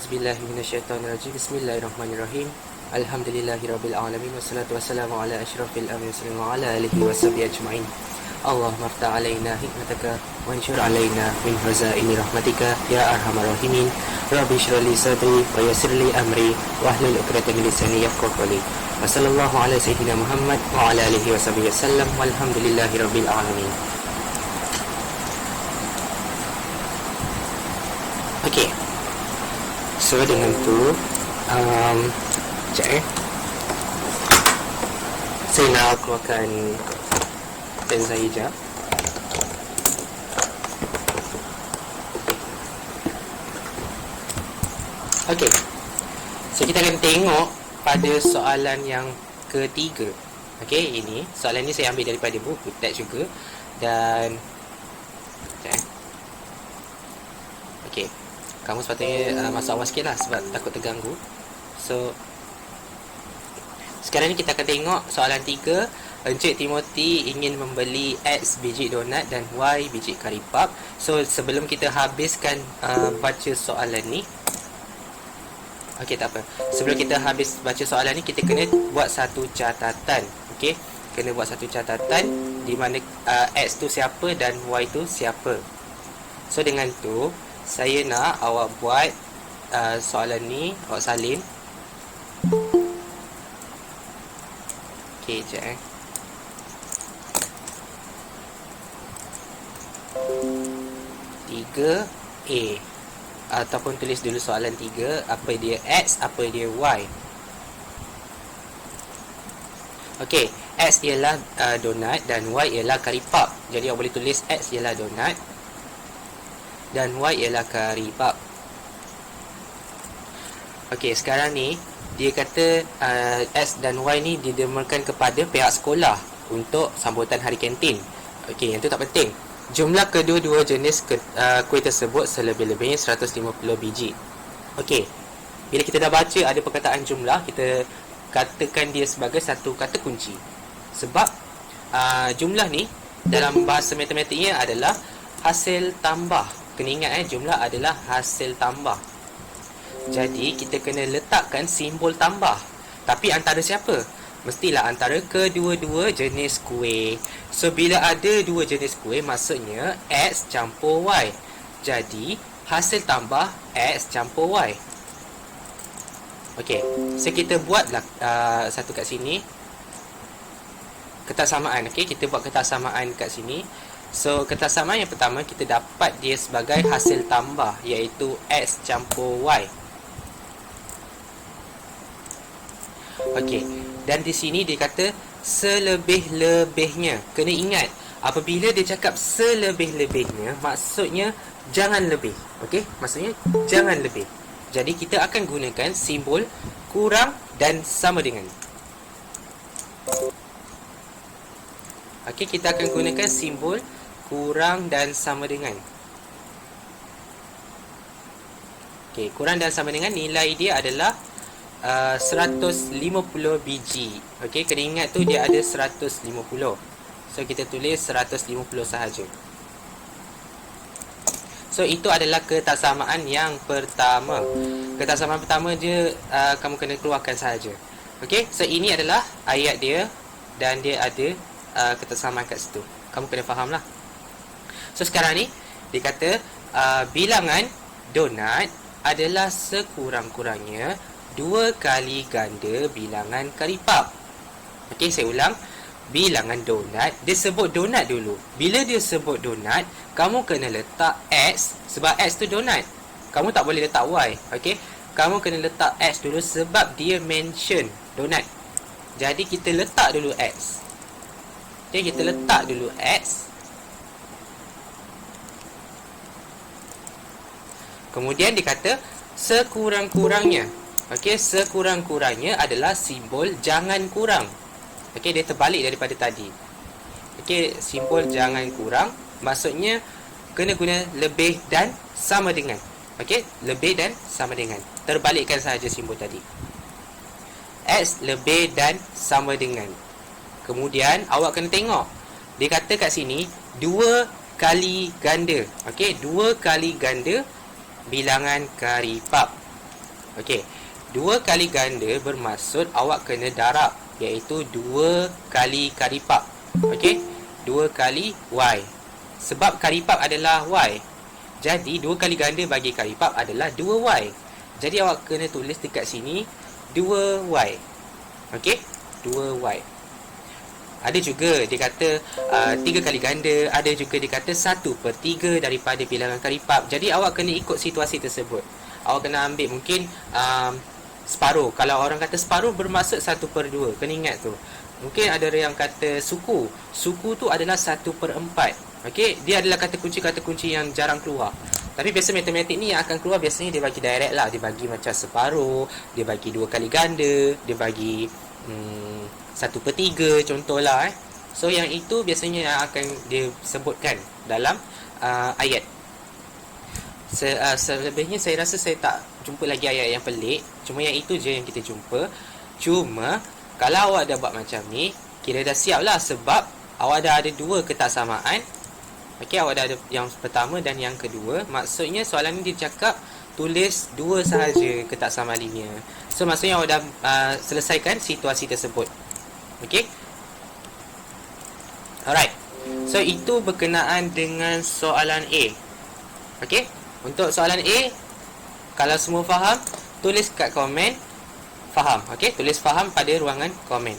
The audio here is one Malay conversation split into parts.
A'udzubillahi minasyaitonirrajim. Bismillahirrahmanirrahim. Alhamdulillahirabbil alamin wassalatu wassalamu ala asyrafil anbiya'i wa ala alihi washabihi ajma'in. Allahumma iftah 'alaina hikmataka wa anshur 'alaina min hazaini rahmatika ya arhamar rahimin. Rabbi shrah li sadri wa yassir li amri wahlul 'uqdatam min lisani yafqahu qawli. Wa sallallahu ala sayyidina Muhammad wa ala alihi washabihi wasallam. Walhamdulillahirabbil alamin. Okey. So dengan tu sekejap saya nak keluarkan pen saya sekejap. Okey, so kita akan tengok pada soalan yang ketiga. Okey, ini soalan ni saya ambil daripada buku teks juga. Dan okey, kamu sepatutnya masuk awal sikit lah sebab takut terganggu. So sekarang ni kita akan tengok soalan 3. Encik Timothy ingin membeli X biji donat dan Y biji kari pap. So sebelum kita habiskan baca soalan ni, okey, tak apa, sebelum kita habis baca soalan ni, kita kena buat satu catatan. Okey, kena buat satu catatan di mana X tu siapa dan Y tu siapa. So dengan tu saya nak awak buat soalan ni, awak salin. Okey, sekejap 3A, ataupun tulis dulu soalan 3, apa dia X, apa dia Y. Okey, X ialah donat dan Y ialah kari pap. Jadi awak boleh tulis X ialah donat dan Y ialah kari pap. Okey, sekarang ni dia kata X dan Y ni didermakan kepada pihak sekolah untuk sambutan hari kantin. Okey, yang tu tak penting. Jumlah kedua-dua jenis kuih tersebut selebih-lebihnya 150 biji. Okey, bila kita dah baca ada perkataan jumlah, kita katakan dia sebagai satu kata kunci. Sebab jumlah ni dalam bahasa matematiknya adalah hasil tambah. Kena ingat jumlah adalah hasil tambah. Jadi kita kena letakkan simbol tambah. Tapi antara siapa? Mestilah antara kedua-dua jenis kuih. So bila ada dua jenis kuih, maksudnya X campur Y. Jadi hasil tambah X campur Y. Okey, so kita buatlah satu kat sini, ketaksamaan. Okey, kita buat ketaksamaan kat sini. So ketaksamaan yang pertama, kita dapat dia sebagai hasil tambah, iaitu X campur Y. Okey, dan di sini dia kata selebih-lebihnya. Kena ingat, apabila dia cakap selebih-lebihnya, maksudnya jangan lebih. Okey, maksudnya jangan lebih. Jadi kita akan gunakan simbol kurang dan sama dengan. Okey, kita akan gunakan simbol kurang dan sama dengan. Okey, kurang dan sama dengan nilai dia adalah 150 biji. Okey, kena ingat tu dia ada 150. So kita tulis 150 sahaja. So itu adalah ketaksamaan yang pertama. Ketaksamaan pertama je kamu kena keluarkan sahaja. Okey, so ini adalah ayat dia dan dia ada ketaksamaan kat situ. Kamu kena faham lah. So sekarang ni dia kata bilangan donat adalah sekurang-kurangnya 2 kali ganda bilangan kari pap. Okey, saya ulang. Bilangan donat, dia sebut donat dulu. Bila dia sebut donat, kamu kena letak X sebab X tu donat. Kamu tak boleh letak Y. Okey, kamu kena letak X dulu sebab dia mention donat. Jadi kita letak dulu X. Okey, kita letak dulu X. Kemudian dikata sekurang-kurangnya. Okey, sekurang-kurangnya adalah simbol jangan kurang. Okey, dia terbalik daripada tadi. Okey, simbol jangan kurang maksudnya kena guna lebih dan sama dengan. Okey, lebih dan sama dengan. Terbalikkan sahaja simbol tadi. X lebih dan sama dengan. Kemudian awak kena tengok. Dia kata kat sini 2 kali ganda. Okey, 2 kali ganda bilangan kari pap. Okey. 2 kali ganda bermaksud awak kena darab, iaitu 2 kali karipap. Okey. 2 kali Y. Sebab karipap adalah Y. Jadi 2 kali ganda bagi karipap adalah 2Y. Jadi awak kena tulis dekat sini 2Y. Okey. 2Y. Ada juga dia kata 3 kali ganda. Ada juga dia kata 1/3 daripada bilangan karipap. Jadi awak kena ikut situasi tersebut. Awak kena ambil mungkin separuh. Kalau orang kata separuh bermaksud 1/2. Kena ingat tu. Mungkin ada yang kata suku. Suku tu adalah 1/4. Okey, dia adalah kata kunci yang jarang keluar. Tapi biasa matematik ni yang akan keluar biasanya dia bagi direct lah. Dia bagi macam separuh, dia bagi 2 kali ganda, dia bagi 1/3 contohlah So yang itu biasanya yang akan dia sebutkan dalam ayat. Selebihnya saya rasa saya tak jumpa lagi ayat yang pelik. Cuma yang itu je yang kita jumpa. Cuma kalau awak dah buat macam ni, kira dah siap lah. Sebab awak dah ada 2 ketaksamaan. Okey, awak dah ada yang pertama dan yang kedua. Maksudnya soalan ni dia cakap tulis 2 sahaja ketaksamaan linear. So maksudnya awak dah selesaikan situasi tersebut. Okey. Alright. So itu berkenaan dengan soalan A. Okey. Untuk soalan A, kalau semua faham, tulis kat komen faham. Okey, tulis faham pada ruangan komen.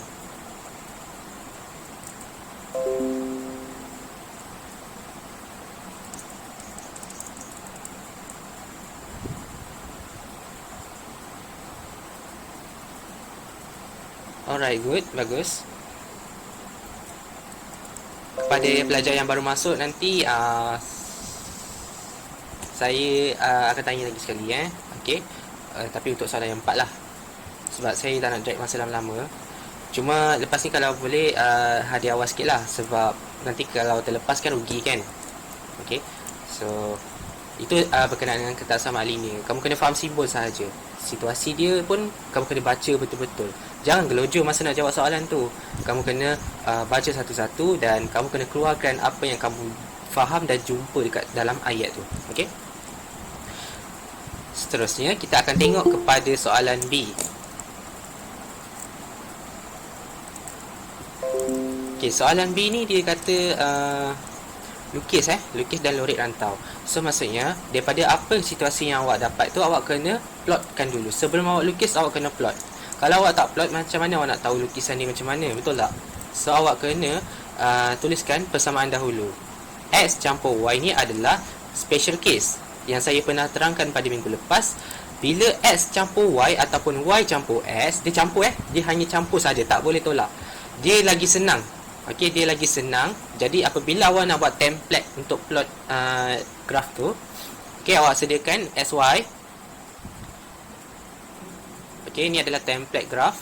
Alright, good, bagus. Kepada pelajar yang baru masuk nanti saya akan tanya lagi sekali Okey. Tapi untuk soalan yang 4 lah. Sebab saya tak nak drag masa lama-lama. Cuma lepas ni kalau boleh hadiah awal sikit lah. Sebab nanti kalau terlepas kan rugi kan. Okey. So itu berkenaan dengan ketaksamaan linear. Kamu kena faham simbol sahaja. Situasi dia pun kamu kena baca betul-betul. Jangan gelojoh masa nak jawab soalan tu. Kamu kena baca satu-satu dan kamu kena keluarkan apa yang kamu faham dan jumpa dekat dalam ayat tu. Okey. Seterusnya kita akan tengok kepada soalan B. Okey, soalan B ni dia kata lukis dan lorik rantau. So maksudnya daripada apa situasi yang awak dapat tu, awak kena plotkan dulu. Sebelum awak lukis, awak kena plot. Kalau awak tak plot, macam mana awak nak tahu lukisan ni macam mana? Betul tak? So awak kena tuliskan persamaan dahulu. X campur Y ni adalah special case yang saya pernah terangkan pada minggu lepas. Bila X campur Y ataupun Y campur X, dia campur dia hanya campur saja, tak boleh tolak. Dia lagi senang. Okey, dia lagi senang. Jadi apabila awak nak buat template untuk plot graf tu, okey, awak sediakan SY. Okey, ini adalah template graf.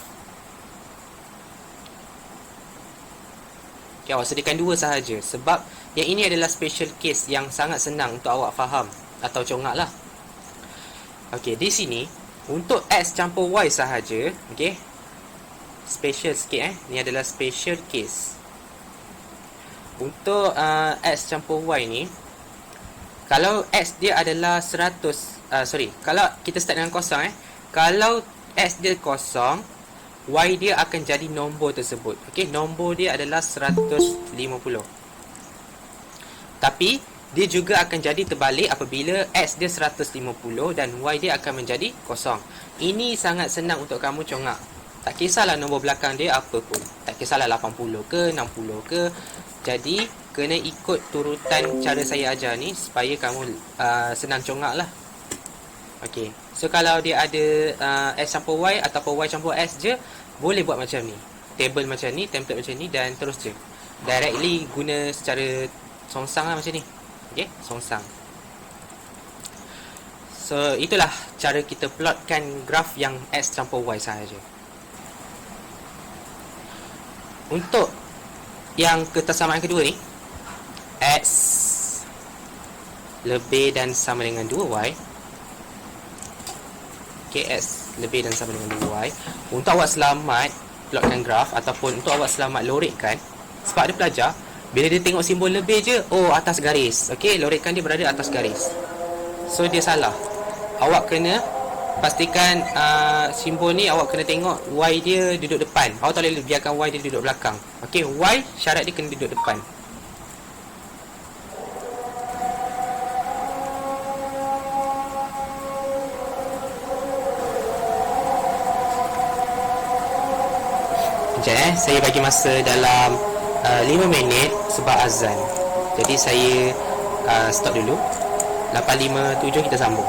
Okey, awak sediakan 2 sahaja sebab yang ini adalah special case yang sangat senang untuk awak faham atau congak lah. Okey, di sini untuk X campur Y sahaja, okey, special sikit ni adalah special case. Untuk X campur Y ni, kalau X dia adalah 100, kalau kita start dengan kosong kalau X dia kosong, Y dia akan jadi nombor tersebut. Okey, nombor dia adalah 150. Tapi dia juga akan jadi terbalik apabila X dia 150 dan Y dia akan menjadi kosong. Ini sangat senang untuk kamu congak. Tak kisahlah nombor belakang dia apa pun. Tak kisahlah 80 ke 60 ke. Jadi kena ikut turutan cara saya ajar ni supaya kamu senang congak lah. Okey. So kalau dia ada X campur Y ataupun Y campur X je, boleh buat macam ni. Table macam ni, template macam ni dan terus je. Directly guna secara songsang lah macam ni. Okey, songsang. So itulah cara kita plotkan graf yang X campur Y sahaja. Untuk yang ketaksamaan kedua ni, X lebih dan sama dengan 2Y. Okay, X lebih dan sama dengan 2Y. Untuk awak selamat plotkan graf ataupun untuk awak selamat lorikkan, sebab ada pelajar bila dia tengok simbol lebih je, oh atas garis. Okay, lorikkan dia berada atas garis. So dia salah. Awak kena pastikan simbol ni awak kena tengok Y dia duduk depan. Awak tak boleh biarkan Y dia duduk belakang. Okey, Y syarat dia kena duduk depan. Sekejap saya bagi masa dalam 5 minit sebab azan. Jadi saya stop dulu. 8.57 kita sambung.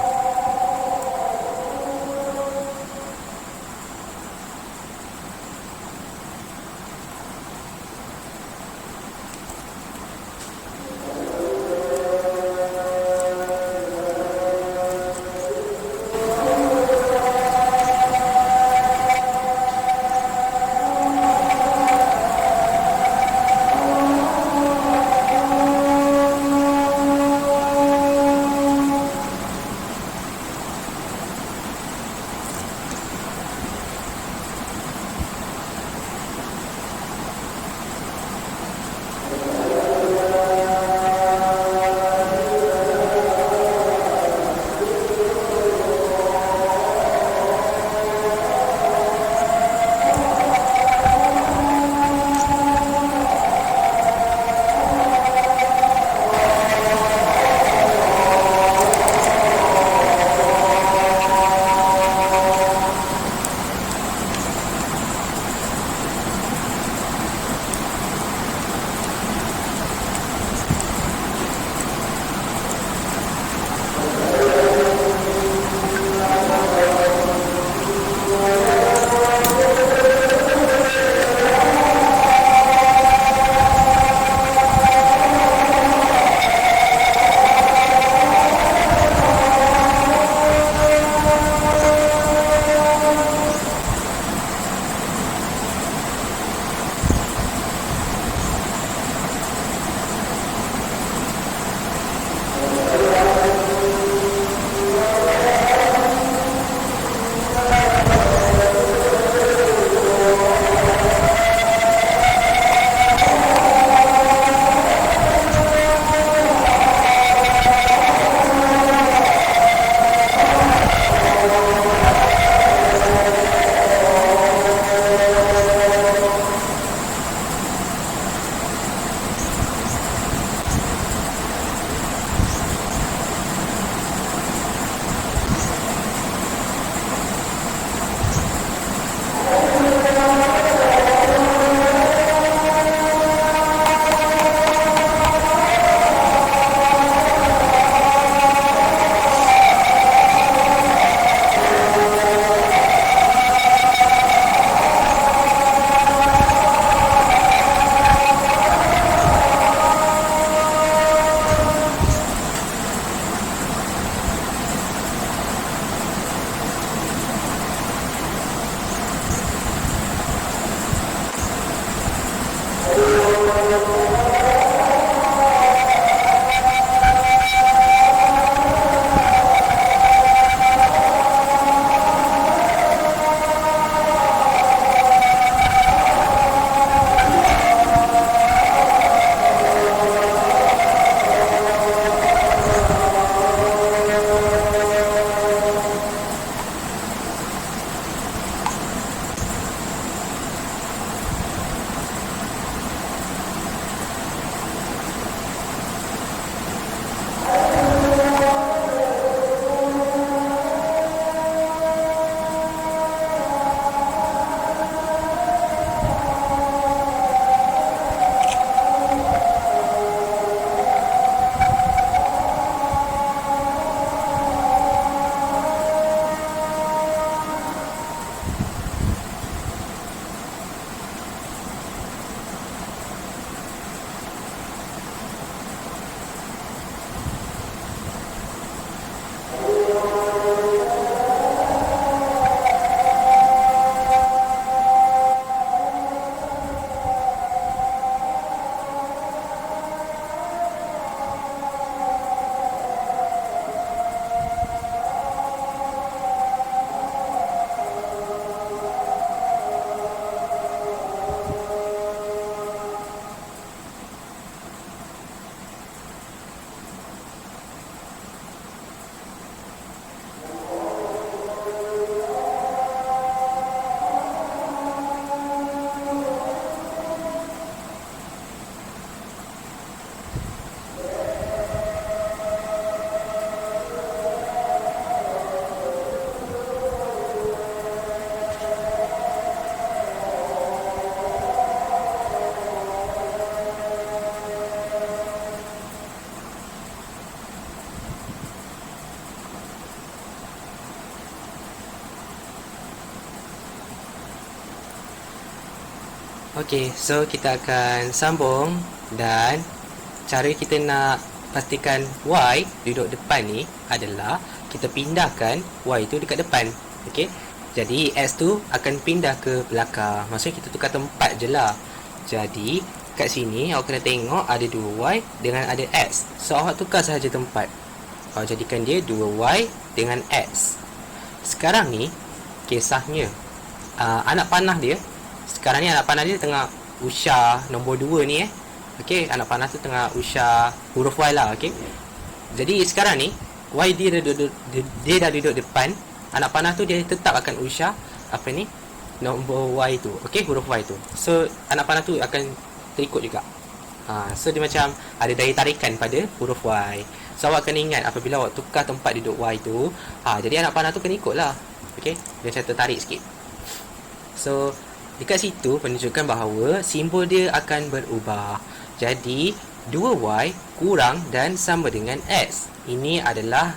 Okey, so kita akan sambung, dan cara kita nak pastikan Y duduk depan ni adalah kita pindahkan Y tu dekat depan. Okey. Jadi X tu akan pindah ke belakang. Maksudnya kita tukar tempat je lah. Jadi kat sini awak kena tengok ada 2Y dengan ada X. So awak tukar sahaja tempat. Awak jadikan dia 2Y dengan X. Sekarang ni kisahnya anak panah dia. Sekarang ni anak panah dia tengah usia nombor 2 ni Okey, anak panah tu tengah usia huruf Y lah. Okey. Jadi sekarang ni Y dia dah duduk depan. Anak panah tu dia tetap akan usia apa ni? Nombor Y tu. Okey, huruf Y tu. So anak panah tu akan terikut juga. So dia macam ada daya tarikan pada huruf Y. So awak kena ingat apabila awak tukar tempat duduk Y tu, jadi anak panah tu kena ikut lah. Okey, dia macam tertarik sikit. So dekat situ menunjukkan bahawa simbol dia akan berubah. Jadi 2Y kurang dan sama dengan X. Ini adalah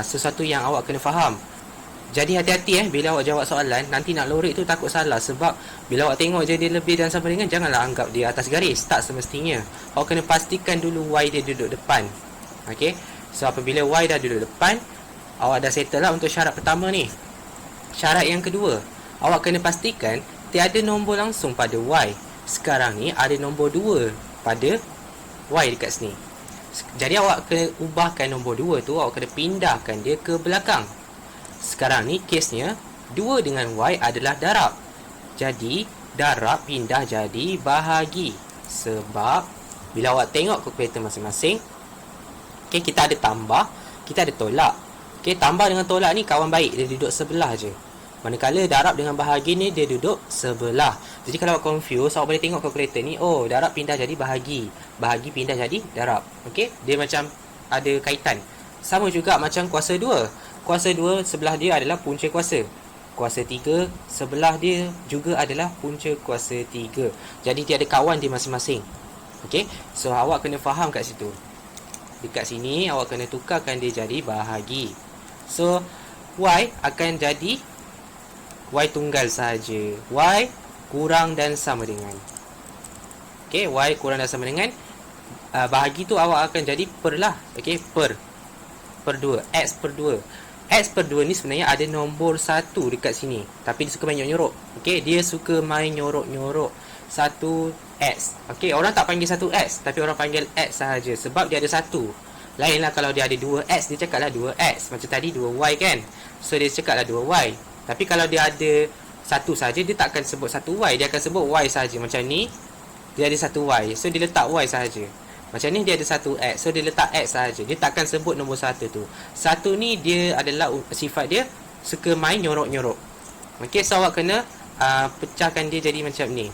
sesuatu yang awak kena faham. Jadi hati-hati bila awak jawab soalan, nanti nak lorek tu takut salah. Sebab bila awak tengok je dia lebih dan sama dengan, janganlah anggap dia atas garis. Tak semestinya. Awak kena pastikan dulu Y dia duduk depan. Okey. So apabila Y dah duduk depan, awak dah settle lah untuk syarat pertama ni. Syarat yang kedua, awak kena pastikan tiada nombor langsung pada Y. Sekarang ni ada nombor 2 pada Y dekat sini. Jadi awak kena ubahkan nombor 2 tu, awak kena pindahkan dia ke belakang. Sekarang ni kesnya 2 dengan Y adalah darab. Jadi darab pindah jadi bahagi. Sebab bila awak tengok kalkulator masing-masing, okay, kita ada tambah, kita ada tolak. Okay, tambah dengan tolak ni kawan baik, dia duduk sebelah je. Manakala darab dengan bahagi ni dia duduk sebelah. Jadi kalau awak confuse, awak boleh tengok kalkulator ni, oh darab pindah jadi bahagi, bahagi pindah jadi darab. Okey, dia macam ada kaitan. Sama juga macam kuasa 2. Kuasa 2 sebelah dia adalah punca kuasa. Kuasa 3 sebelah dia juga adalah punca kuasa 3. Jadi dia ada kawan dia masing-masing. Okey, so awak kena faham kat situ. Dekat sini awak kena tukarkan dia jadi bahagi. So Y akan jadi Y tunggal sahaja. Y kurang dan sama dengan. Okey, Y kurang dan sama dengan bahagi tu awak akan jadi per lah. Okey, per 2, X per 2. X per 2 ni sebenarnya ada nombor 1 dekat sini, tapi dia suka main nyorok-nyorok. Okey, dia suka main nyorok-nyorok 1X. Okey, orang tak panggil 1X, tapi orang panggil X sahaja sebab dia ada 1. Lainlah kalau dia ada 2X, dia cakaplah 2X. Macam tadi 2Y kan. So dia cakaplah 2Y. Tapi kalau dia ada 1 saja, dia tak akan sebut 1Y, dia akan sebut Y sahaja. Macam ni dia ada 1Y, so dia letak Y sahaja. Macam ni dia ada 1X, so dia letak X sahaja. Dia takkan sebut nombor 1 tu. 1 ni dia adalah sifat dia suka main nyorok-nyorok. Okey, so awak kena pecahkan dia jadi macam ni.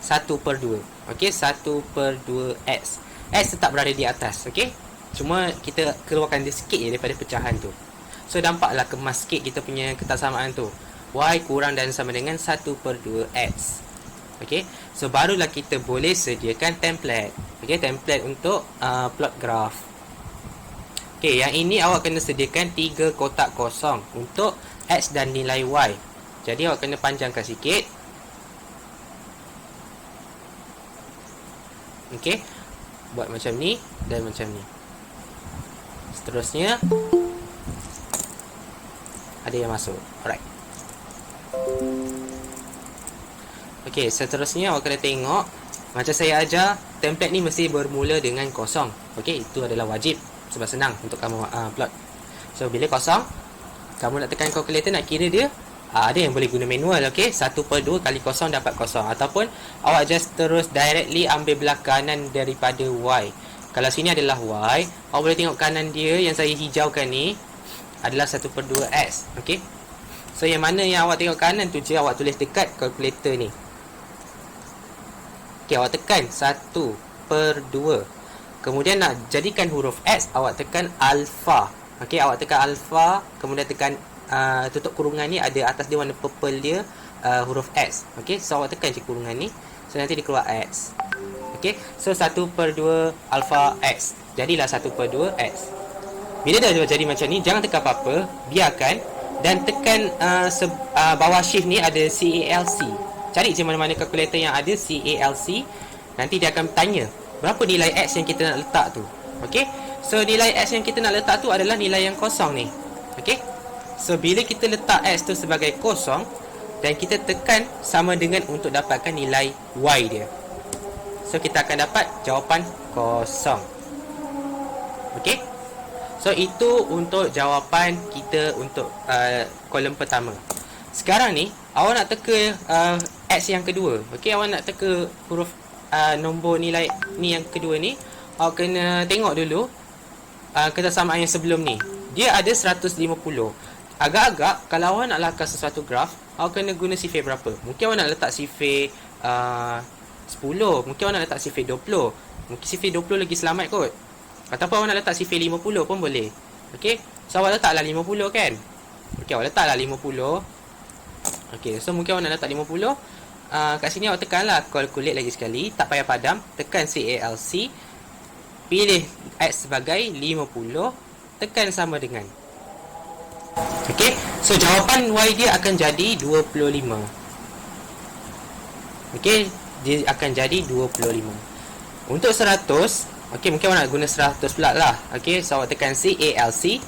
1 per 2. Okey, 1 per 2X. X tetap berada di atas. Okey, cuma kita keluarkan dia sikit je daripada pecahan tu. So dampaklah kemas sikit kita punya ketaksamaan tu. Y kurang dan sama dengan 1 per 2X. Okey, so barulah kita boleh sediakan template. Okey, template untuk plot graph. Okey, yang ini awak kena sediakan 3 kotak kosong untuk X dan nilai Y. Jadi awak kena panjangkan sikit. Okey, buat macam ni dan macam ni. Seterusnya ada yang masuk. Alright. Okey, seterusnya awak kena tengok macam saya ajar, template ni mesti bermula dengan kosong. Okey, itu adalah wajib sebab senang untuk kamu plot. So bila kosong, kamu nak tekan calculator nak kira dia, ada yang boleh guna manual. Okey, 1 per 2 kali kosong dapat kosong, ataupun awak just terus directly ambil belah kanan daripada Y. Kalau sini adalah Y, awak boleh tengok kanan dia yang saya hijaukan ni adalah 1 per 2X. Okey, so yang mana yang awak tengok kanan tu je awak tulis dekat kalkulator ni. Okey, awak tekan 1 per 2. Kemudian nak jadikan huruf X, awak tekan alpha. Okey, awak tekan alpha, kemudian tekan tutup kurungan ni, ada atas dia warna purple dia huruf X. Okey, so awak tekan je kurungan ni. So nanti dia keluar X. Okey, so 1 per 2 alpha X. Jadilah 1 per 2 X. Bila dah jadi macam ni, jangan tekan apa-apa, biarkan. Dan tekan bawah shift ni ada CALC. cari je mana-mana kalkulator yang ada CALC. Nanti dia akan tanya berapa nilai X yang kita nak letak tu. Okay, so nilai X yang kita nak letak tu adalah nilai yang kosong ni. Okay, so bila kita letak X tu sebagai kosong dan kita tekan sama dengan untuk dapatkan nilai Y dia, so kita akan dapat jawapan kosong. Okay, so itu untuk jawapan kita untuk kolom pertama. Sekarang ni awak nak teka X yang kedua. Okay, awak nak teka huruf nombor nilai ni yang kedua ni. Awak kena tengok dulu kesamaan yang sebelum ni. Dia ada 150. Agak-agak kalau awak nak lakar sesuatu graf, awak kena guna sifir berapa? Mungkin awak nak letak sifir 10, mungkin awak nak letak sifir 20. Mungkin sifir 20 lagi selamat kot. Ataupun awak nak letak sifir 50 pun boleh. Okay, so awak letaklah 50 kan. Okay, awak letaklah 50. Okay, so mungkin awak nak letak 50. Kat sini awak tekanlah calculate lagi sekali. Tak payah padam. Tekan CALC. Pilih X sebagai 50. Tekan sama dengan. Okay, so jawapan Y dia akan jadi 25. Okay, dia akan jadi 25. Untuk 100, okay, mungkin awak nak guna 100 pula lah. Okay, so awak tekan CALC.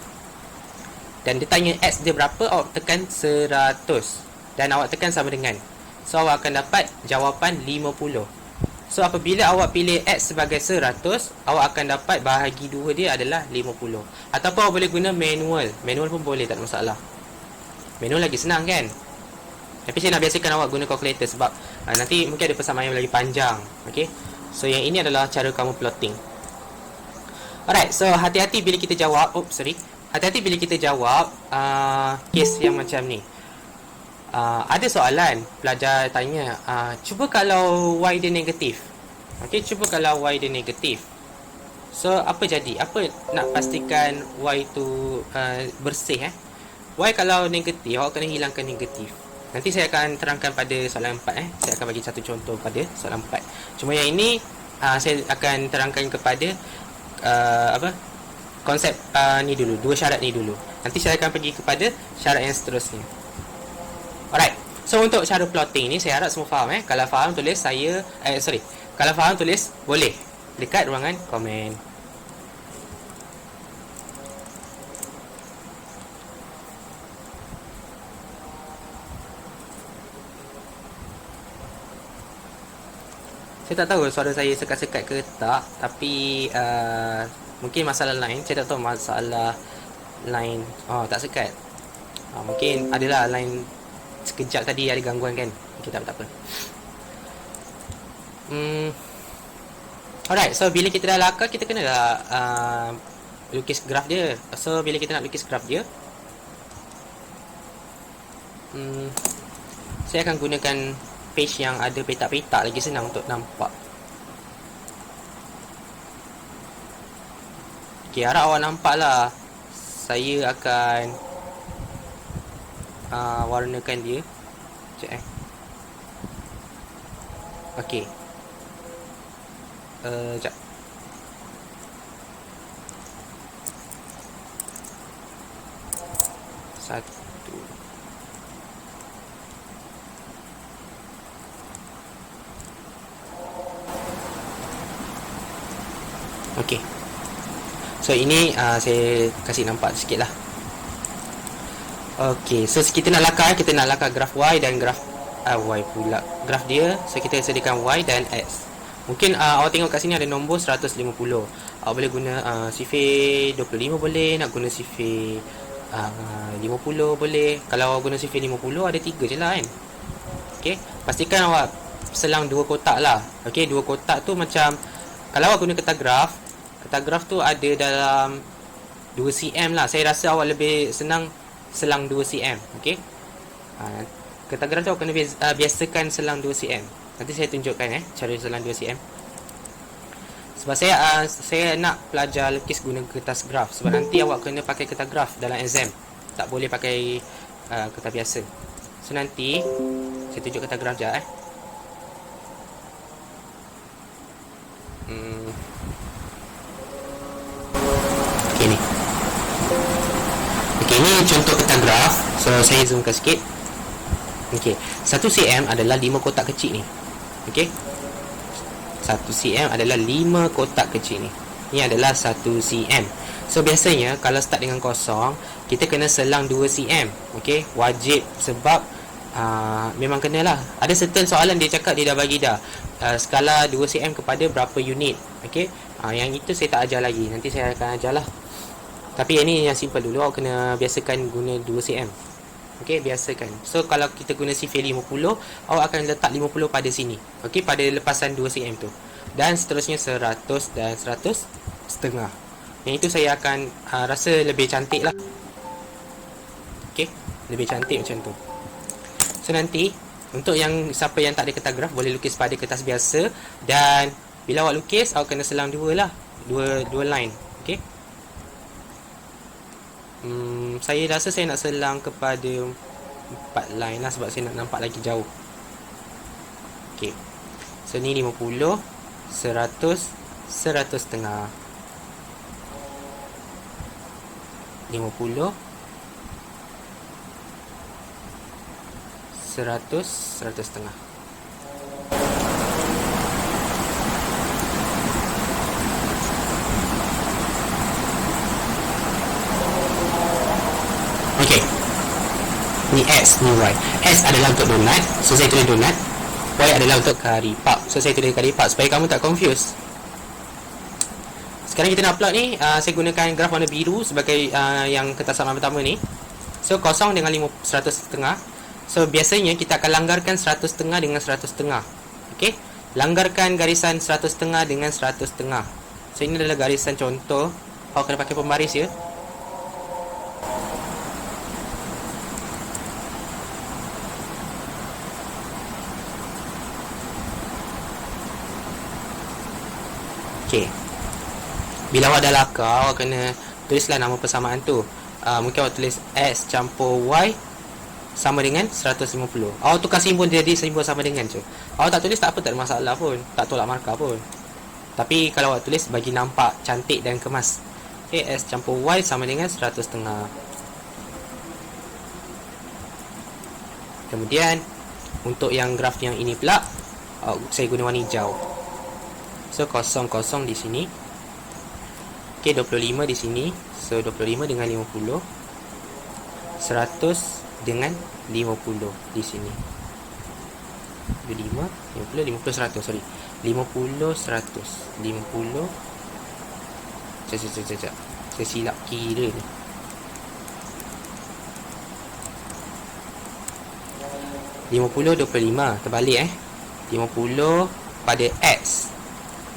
Dan dia tanya X dia berapa, awak tekan 100. Dan awak tekan sama dengan. So awak akan dapat jawapan 50. So apabila awak pilih X sebagai 100, awak akan dapat bahagi 2 dia adalah 50. Ataupun awak boleh guna manual. Manual pun boleh, tak ada masalah. Manual lagi senang kan. Tapi saya nak biasakan awak guna calculator sebab nanti mungkin ada persamaan yang lagi panjang. Okay, so yang ini adalah cara kamu plotting. Alright, so hati-hati bila kita jawab. Hati-hati bila kita jawab case yang macam ni. Ada soalan pelajar tanya, cuba kalau Y dia negatif. Okay, cuba kalau Y dia negatif. So apa jadi? Apa nak pastikan Y tu bersih Y kalau negatif, awak kena hilangkan negatif. Nanti saya akan terangkan pada soalan 4 Saya akan bagi satu contoh pada soalan 4. Cuma yang ini saya akan terangkan kepada konsep ni dulu, dua syarat ni dulu. Nanti saya akan pergi kepada syarat yang seterusnya. Alright, so untuk cara plotting ni saya harap semua faham. Kalau faham tulis kalau faham tulis boleh dekat ruangan komen. Saya tak tahu suara saya sekat-sekat ke tak, tapi mungkin masalah line. Saya tak tahu masalah line. Tak sekat. Mungkin adalah line sekejap tadi ada gangguan kan. Okay, tak apa. Alright, so bila kita dah lakar, kita kena lukis graf dia. So bila kita nak lukis graf dia, saya akan gunakan page yang ada petak-petak, lagi senang untuk nampak. Okay, harap awak nampak lah. Saya akan warnakan dia. Sekejap Okay, sekejap. Satu. Okay, so ini saya kasih nampak sikit lah. Okay, so kita nak lakar graf Y dan graf Y pula. Graf dia, so kita sediakan Y dan X. Mungkin awak tengok kat sini ada nombor 150. Awak boleh guna sifir 25 boleh, nak guna sifir 50 boleh. Kalau awak guna sifir 50 ada 3 je lah kan. Okay, pastikan awak selang 2 kotak lah. Okay, 2 kotak tu macam kalau awak guna kertas graf tu ada dalam 2 cm lah. Saya rasa awak lebih senang selang 2 cm. Okay, kertas graf tu awak kena biasakan selang 2 cm. Nanti saya tunjukkan cara selang 2 cm. Sebab saya nak pelajar lukis guna kertas graf. Sebab nanti awak kena pakai kertas graf dalam exam. Tak boleh pakai kertas biasa. So nanti saya tunjuk kertas graf je Okay, ni. Okay, ni contoh kertas graf. So saya zoomkan sikit. Okey, 1 cm adalah 5 kotak kecil ni. Okey, 1 cm adalah 5 kotak kecil ni. Ini adalah 1 cm. So biasanya kalau start dengan kosong, kita kena selang 2 cm. Okey, wajib sebab memang kenalah. Ada certain soalan dia cakap dia dah bagi dah skala 2 cm kepada berapa unit. Okey, yang itu saya tak ajar lagi. Nanti saya akan ajar lah. Tapi yang ni yang simple dulu. Awak kena biasakan guna 2 cm. Okey, biasakan. So kalau kita guna sifir 50, awak akan letak 50 pada sini. Okey, pada lepasan 2 cm tu. Dan seterusnya 100 dan 100 setengah. Yang itu saya akan rasa lebih cantik lah. Okey, lebih cantik macam tu. So nanti untuk yang siapa yang tak ada kertas graf, boleh lukis pada kertas biasa. Dan bila awak lukis, awak kena selang dua lah, dua line. Okey, saya rasa saya nak selang kepada 4 line lah, sebab saya nak nampak lagi jauh. Okey, so ni 50, 100, 100 setengah, 50, 100, 100 setengah. Okey, ni X, ni Y. X adalah untuk donat, so saya tulis donat. Y adalah untuk karipap, so saya tulis karipap supaya kamu tak confuse. Sekarang kita nak plot ni, saya gunakan graf warna biru sebagai yang kertas halaman pertama ni. So kosong dengan 100 setengah. So biasanya kita akan langgarkan 100 setengah dengan 100 setengah. Okey, langgarkan garisan 100 setengah dengan 100 setengah. So ini adalah garisan contoh. Awak kena pakai pembaris ya. Okey, bila awak dah lakar, awak kena tulislah nama persamaan tu. Mungkin awak tulis X campur Y sama dengan 150. Awak tukar simbol jadi simbol sama dengan je. Awak tak tulis tak apa, tak ada masalah pun, tak tolak markah pun. Tapi kalau awak tulis bagi nampak cantik dan kemas. Okay, X campur Y sama dengan 100 setengah. Kemudian untuk yang graf yang ini pula, saya guna warna hijau. So kosong-kosong di sini. Okey, 25 di sini. So 25 dengan 50. 100 dengan 50 di sini. 25, 50, 100, sorry. 50, 100. 50. Sekejap. Saya silap kira ni. 50, 25. Terbalik 50 pada X.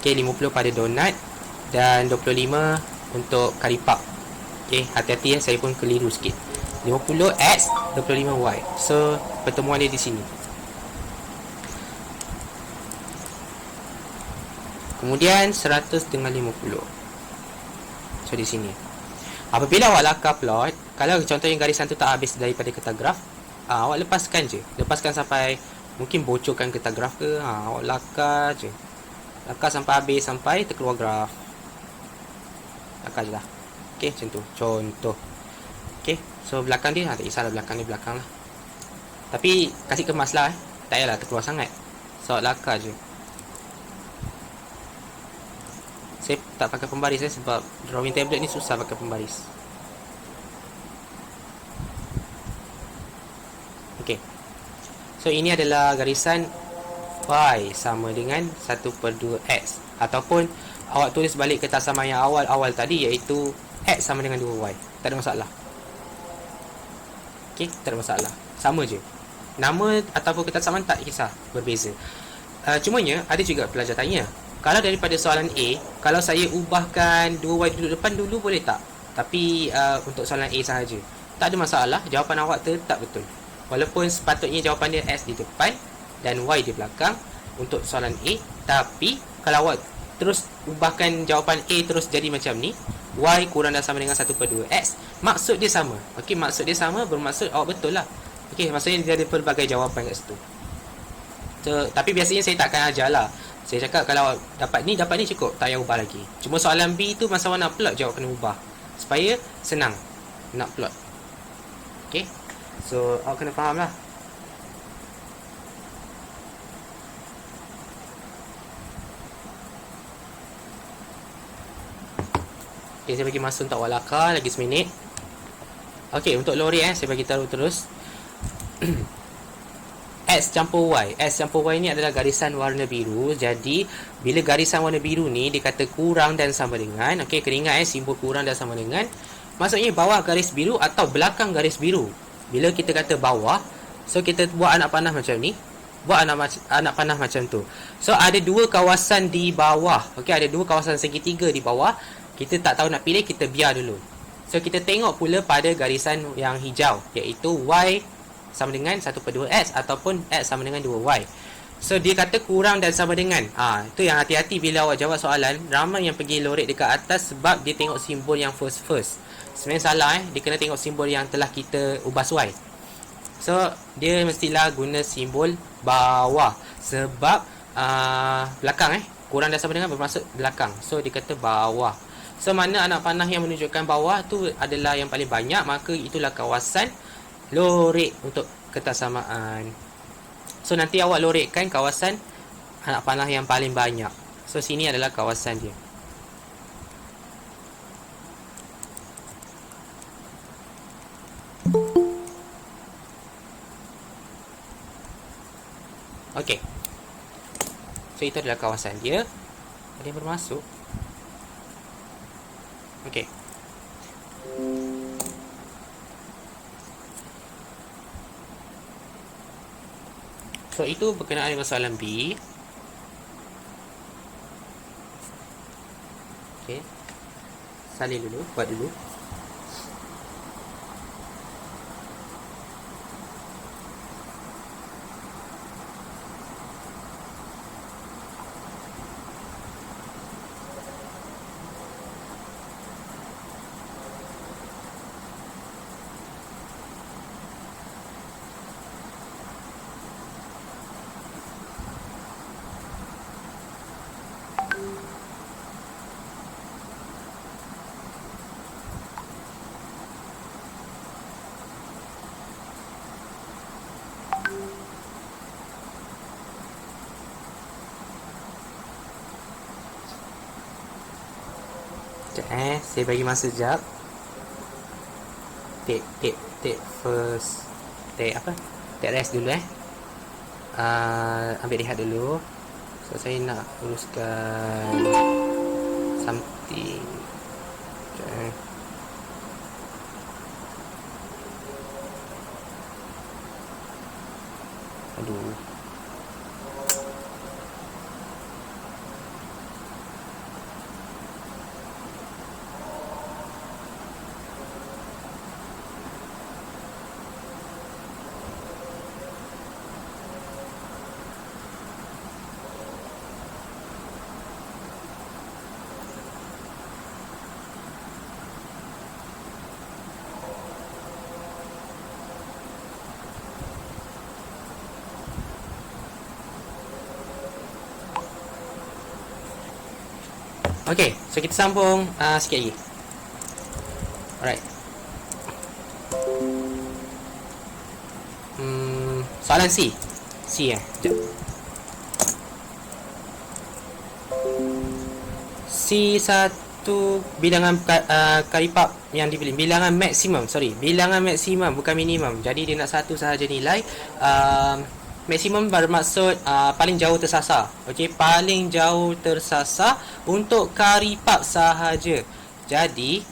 Okey, 50 pada donat dan 25 untuk karipap. Okey, hati-hati saya pun keliru sikit. 50 X, 25 Y. So, pertemuan dia di sini. Kemudian 100 dengan 50. So, di sini. Apabila awak lakar plot, kalau contohnya garisan tu tak habis daripada kertas graf, awak lepaskan je. Lepaskan sampai mungkin bocorkan kertas graf ke, awak lakar je. Lakar sampai habis, sampai terkeluar graf. Lakar je lah. Okey, macam tu. Contoh. Okey, so belakang dia, tak kisahlah belakang dia belakang lah. Tapi, kasih kemas lah tak payahlah terkeluar sangat. So, lakar je. Saya tak pakai pembaris sebab drawing tablet ni susah pakai pembaris. Okey. So, ini adalah garisan Y sama dengan 1/2 X. Ataupun awak tulis balik kertas sama yang awal-awal tadi, iaitu X sama dengan 2Y. Tak ada masalah. Okey, tak ada masalah. Sama je. Nama ataupun kertas samaan tak kisah, berbeza. Cumanya ada juga pelajar tanya, kalau daripada soalan A, kalau saya ubahkan 2Y duduk depan dulu boleh tak? Tapi untuk soalan A sahaja, tak ada masalah. Jawapan awak tetap betul. Walaupun sepatutnya jawapan dia X di depan dan Y di belakang untuk soalan A. Tapi kalau awak terus ubahkan jawapan A terus jadi macam ni, Y kurang dan sama dengan 1/2 X, maksud dia sama. Okey, maksud dia sama bermaksud awak betul lah. Okey, maksudnya dia ada pelbagai jawapan kat situ. So, tapi biasanya saya tak akan ajar lah. Saya cakap kalau dapat ni cukup, tak payah ubah lagi. Cuma soalan B tu masa awak nak plot je awak kena ubah, supaya senang nak plot. Okey, so awak kena faham lah. Okay, saya bagi masa untuk walakar lagi seminit. Okay, untuk lorek saya bagi tahu terus. X campur Y. X campur Y ni adalah garisan warna biru. Jadi, bila garisan warna biru ni dikata kurang dan sama dengan, okey, kena ingat simbol kurang dan sama dengan, maksudnya bawah garis biru atau belakang garis biru. Bila kita kata bawah, so kita buat anak panah macam ni. Buat anak panah macam tu. So, ada dua kawasan di bawah. Okey, ada dua kawasan segitiga di bawah. Kita tak tahu nak pilih, kita biar dulu. So, kita tengok pula pada garisan yang hijau, iaitu Y sama dengan 1/2X ataupun X sama dengan 2Y. So, dia kata kurang dan sama dengan. Itu yang hati-hati bila awak jawab soalan. Ramai yang pergi lorek dekat atas sebab dia tengok simbol yang first. Sebenarnya salah. Dia kena tengok simbol yang telah kita ubah suai. So, dia mestilah guna simbol bawah. Sebab belakang kurang dan sama dengan bermaksud belakang. So, dia kata bawah. So, mana anak panah yang menunjukkan bawah tu adalah yang paling banyak, maka itulah kawasan lorek untuk ketaksamaan. So, nanti awak lorekkan kawasan anak panah yang paling banyak. So, sini adalah kawasan dia. Okey. So, itu adalah kawasan dia. Ada yang bermasuk? Okey. So, itu berkenaan dengan soalan B. Okay. Salin dulu, buat dulu. Saya bagi masa sekejap. Take first. Take rest dulu ambil rehat dulu. So, saya nak uruskan something. Aduh. Okay, so kita sambung sikit lagi. Alright. Soalan C. Sekejap. C1 bilangan karipap yang dipilih. Bilangan maksimum, bilangan maksimum bukan minimum. Jadi dia nak satu sahaja nilai. Maksimum bermaksud paling jauh tersasar. Okey, paling jauh tersasar untuk karipap sahaja. Jadi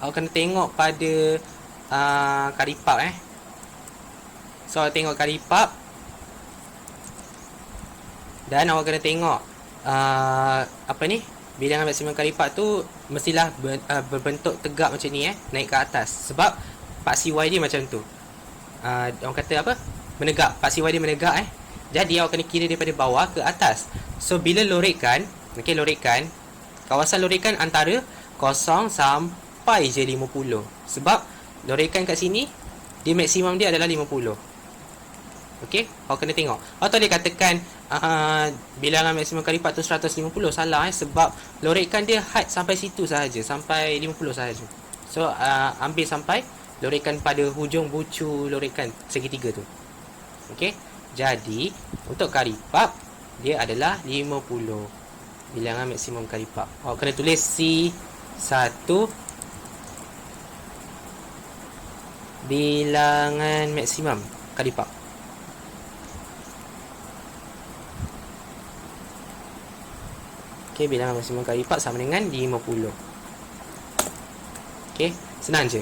awak kena tengok pada karipap So, awak tengok karipap dan awak kena tengok bilangan maksimum karipap tu mestilah berbentuk tegak macam ni naik ke atas. Sebab paksi Y dia macam tu. Orang kata apa? Menegak. Paksi Y dia menegak Jadi awak kena kira daripada bawah ke atas. So, bila lorekkan, kawasan lorekkan antara 0 sampai je 50. Sebab lorekkan kat sini, dia maksimum dia adalah 50. Okey, awak kena tengok. Atau dia katakan bilangan maksimum karipap tu 150. Salah sebab lorekkan dia had sampai situ sahaja, sampai 50 sahaja. So, ambil sampai lorekkan pada hujung bucu lorekkan segitiga tu. Okey. Jadi, untuk karipap dia adalah 50. bilangan maksimum kali lipat. Awak kena tulis C1 bilangan maksimum kali lipat. Okey, bilangan maksimum kali lipat sama dengan 50. Okey, senang je.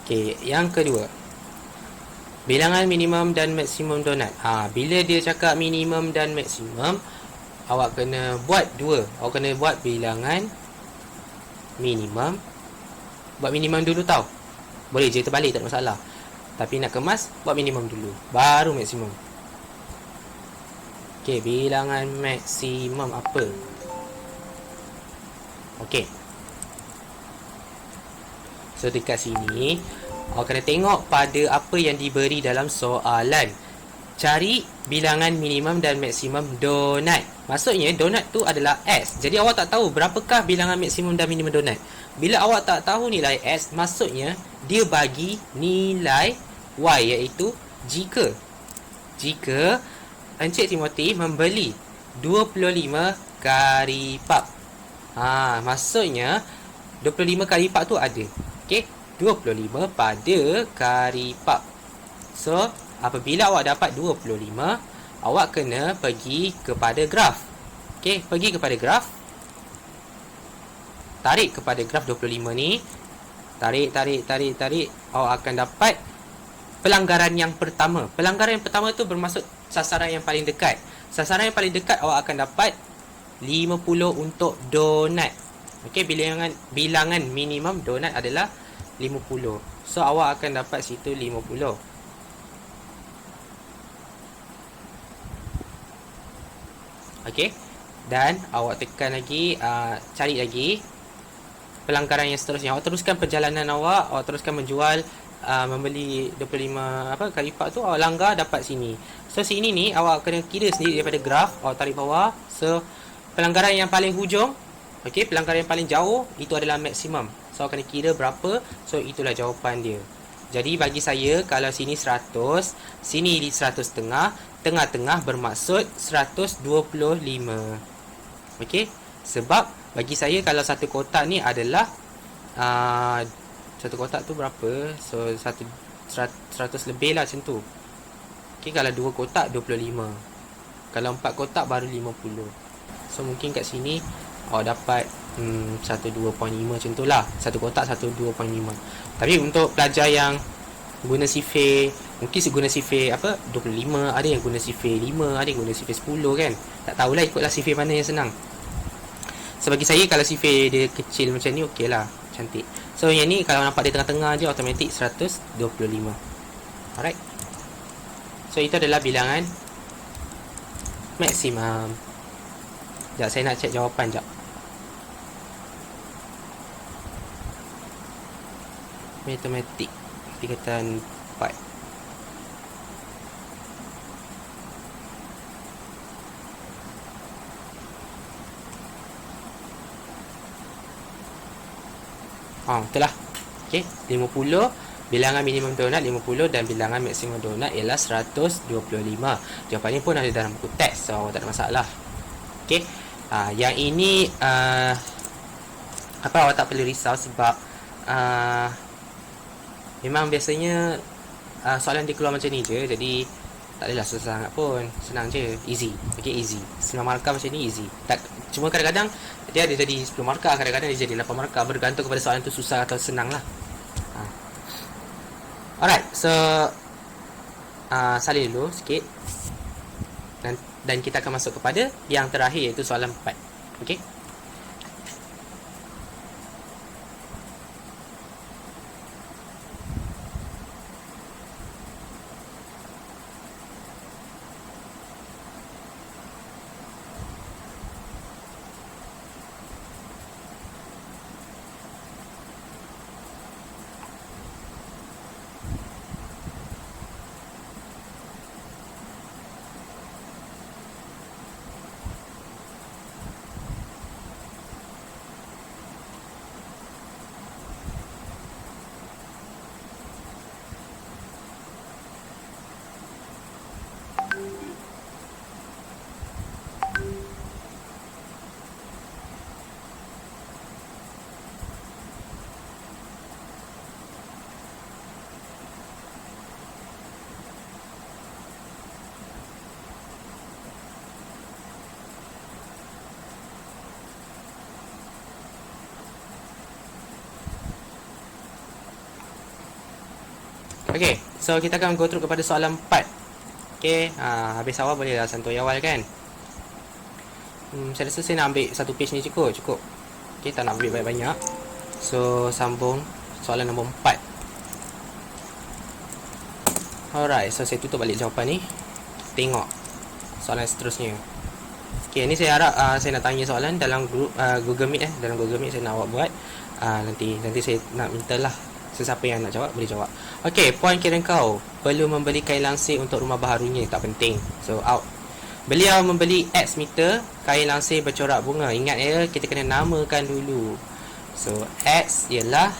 Okey, yang kedua, bilangan minimum dan maksimum donat. Bila dia cakap minimum dan maksimum, awak kena buat dua. Awak kena buat bilangan minimum. Buat minimum dulu tau. Boleh je terbalik, tak ada masalah. Tapi nak kemas, buat minimum dulu, baru maksimum. Okey, bilangan maksimum apa? Okey. So, dekat sini, awak kena tengok pada apa yang diberi dalam soalan. Cari bilangan minimum dan maksimum donat. Maksudnya, donat tu adalah S. Jadi, awak tak tahu berapakah bilangan maksimum dan minimum donat. Bila awak tak tahu nilai S, maksudnya, dia bagi nilai Y, iaitu jika Encik Timothy membeli 25 karipap. Maksudnya 25 karipap tu ada. Okey, 25 pada karipap. So, apabila awak dapat 25, awak kena pergi kepada graf. Okey, pergi kepada graf. Tarik kepada graf 25 ni. Tarik. Awak akan dapat pelanggaran yang pertama. Pelanggaran yang pertama tu bermaksud sasaran yang paling dekat. Sasaran yang paling dekat awak akan dapat 50 untuk donat. Okey, bilangan minimum donat adalah 50. So, awak akan dapat situ 50. Okey. Dan awak tekan lagi, cari lagi pelanggaran yang seterusnya. Awak teruskan perjalanan awak teruskan menjual, membeli 25 kali lipat tu, awak langgar dapat sini. So, sini ni awak kena kira sendiri daripada graf. Awak tarik bawah. So, pelanggaran yang paling hujung, okey, pelanggaran yang paling jauh, itu adalah maksimum. So, awak kena kira berapa. So, itulah jawapan dia. Jadi, bagi saya, kalau sini 100, sini di 100 tengah-tengah bermaksud 125. Okey, sebab bagi saya kalau satu kotak ni adalah satu kotak tu berapa? So 100 lebih lah macam tu. Okey, kalau dua kotak 25. Kalau 4 kotak baru 50. So mungkin kat sini awak dapat 12.5 macam tu lah. Satu kotak 12.5. Tapi untuk pelajar yang guna sifir, mungkin guna sifir 25, ada yang guna sifir 5, ada yang guna sifir 10 kan. Tak tahulah, ikutlah sifir mana yang senang. So bagi saya, kalau sifir dia kecil macam ni, okey lah, cantik. So yang ni kalau nampak dia tengah-tengah je, automatik 125. Alright. So itu adalah bilangan maksimum. Sekejap, saya nak cek jawapan sekejap. Matematik tingkatan 4. Betul lah. Okey, 50 bilangan minimum donat 50 dan bilangan maksimum donat ialah 125. Jawapannya pun ada dalam buku teks, so tak ada masalah. Okey. Yang ini awak tak perlu risau sebab memang biasanya soalan dia keluar macam ni je. Jadi tak adalah susah sangat pun, senang je, easy. Okey, easy. 9 markah macam ni easy. Cuma kadang-kadang dia ada jadi 10 markah, kadang-kadang dia jadi 8 markah, bergantung kepada soalan tu susah atau senang lah. Alright, so salin dulu sikit dan kita akan masuk kepada yang terakhir, iaitu soalan 4. Okey. Okay, so kita akan go through kepada soalan 4. Okay, habis awal boleh lah santuy awal kan. Saya rasa saya nak ambil satu page ni cukup. Okay, tak nak ambil banyak-banyak. So, sambung soalan nombor 4. Alright, so saya tutup balik jawapan ni. Tengok soalan seterusnya. Okay, ni saya harap saya nak tanya soalan dalam grup Google Meet dalam Google Meet saya nak awak buat. Nanti saya nak mintalah sesiapa yang nak jawab boleh jawab. Okay, poin kira kau perlu membeli kain langsir untuk rumah baharunya, tak penting. So out. Beliau membeli X meter kain langsir bercorak bunga. Ingat ya, kita kena namakan dulu. So X ialah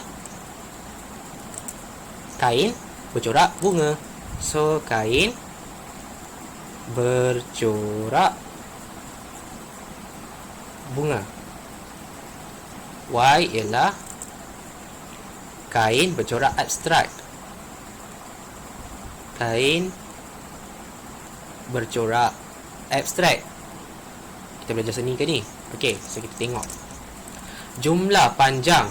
kain bercorak bunga. So kain bercorak bunga. Y ialah kain bercorak abstrak. Kain bercorak abstrak. Kita belajar seni ke ni? Okey, so kita tengok. Jumlah panjang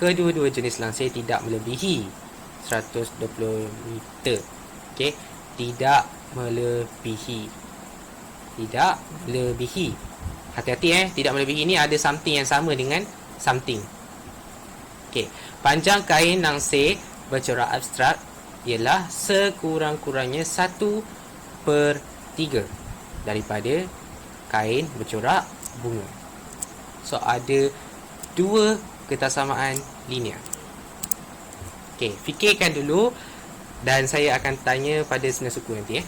kedua-dua jenis langsir tidak melebihi 120 meter. Okey, tidak melebihi. Hati-hati tidak melebihi ni ada something yang sama dengan something. Okey, panjang kain langsir bercorak abstrak ialah sekurang-kurangnya 1/3 daripada kain bercorak bunga. So ada dua ketersamaan linear. Okey, fikirkan dulu dan saya akan tanya pada senar suku nanti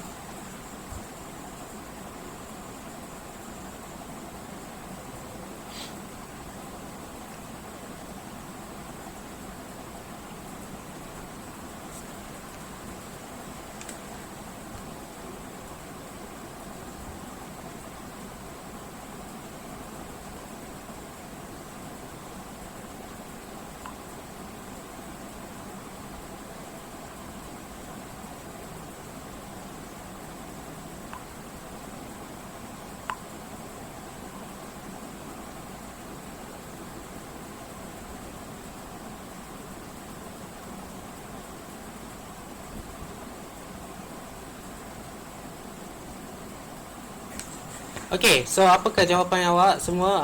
Okey, so apakah jawapan awak semua?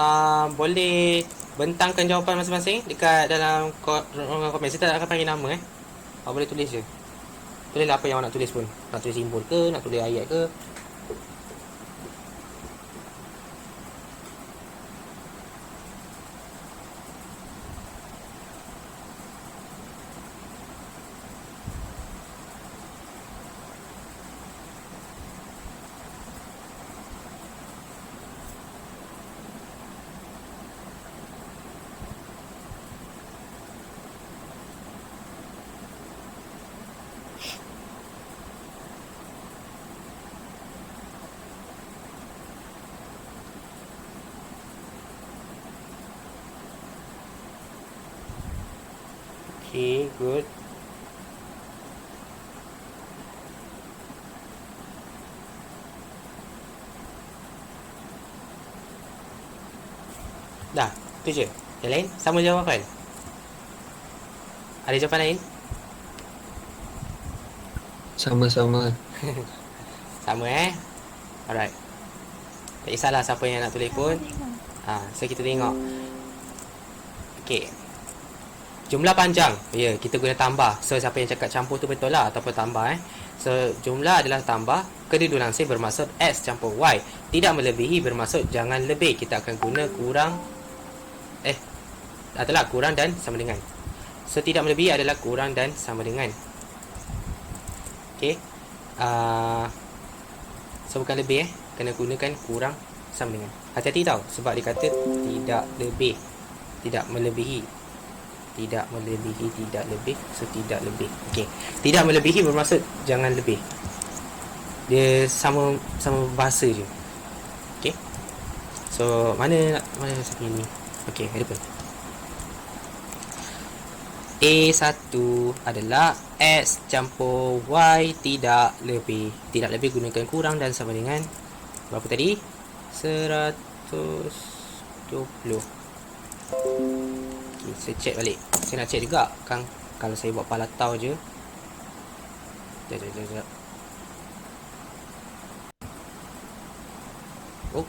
Boleh bentangkan jawapan masing-masing dekat dalam ruangan komen. Saya tak akan panggil nama awak boleh tulis je. Tulislah apa yang awak nak tulis pun. Nak tulis simbol ke, nak tulis ayat ke. Okay, good. Dah, tu je. Yang lain, sama jawapan. Ada jawapan lain? Sama-sama. Sama Alright. Tak kisahlah siapa yang nak tulis pun. So kita tengok. Okay. Jumlah panjang. Ya, kita guna tambah. So siapa yang cakap campur tu betul lah ataupun tambah So jumlah adalah tambah. Kedua-dua langsir bermaksud X campur Y. Tidak melebihi bermaksud jangan lebih. Kita akan guna kurang adalah kurang dan sama dengan. So tidak melebihi adalah kurang dan sama dengan. Okay. So bukan lebih kena gunakan kurang sama dengan. Hati-hati tau, sebab dia kata tidak lebih, tidak melebihi. Tidak melebihi, tidak lebih. So tidak lebih. Okay, tidak melebihi bermaksud jangan lebih. Dia sama bahasa je. Okay. So mana siapa ni? Okay, ada pun. A1 adalah X campur Y tidak lebih. Tidak lebih gunakan kurang dan sama dengan berapa tadi? 120. Okay, saya check balik. Saya nak check juga Kang Kalau saya buat palatau je. Sekejap. Oh.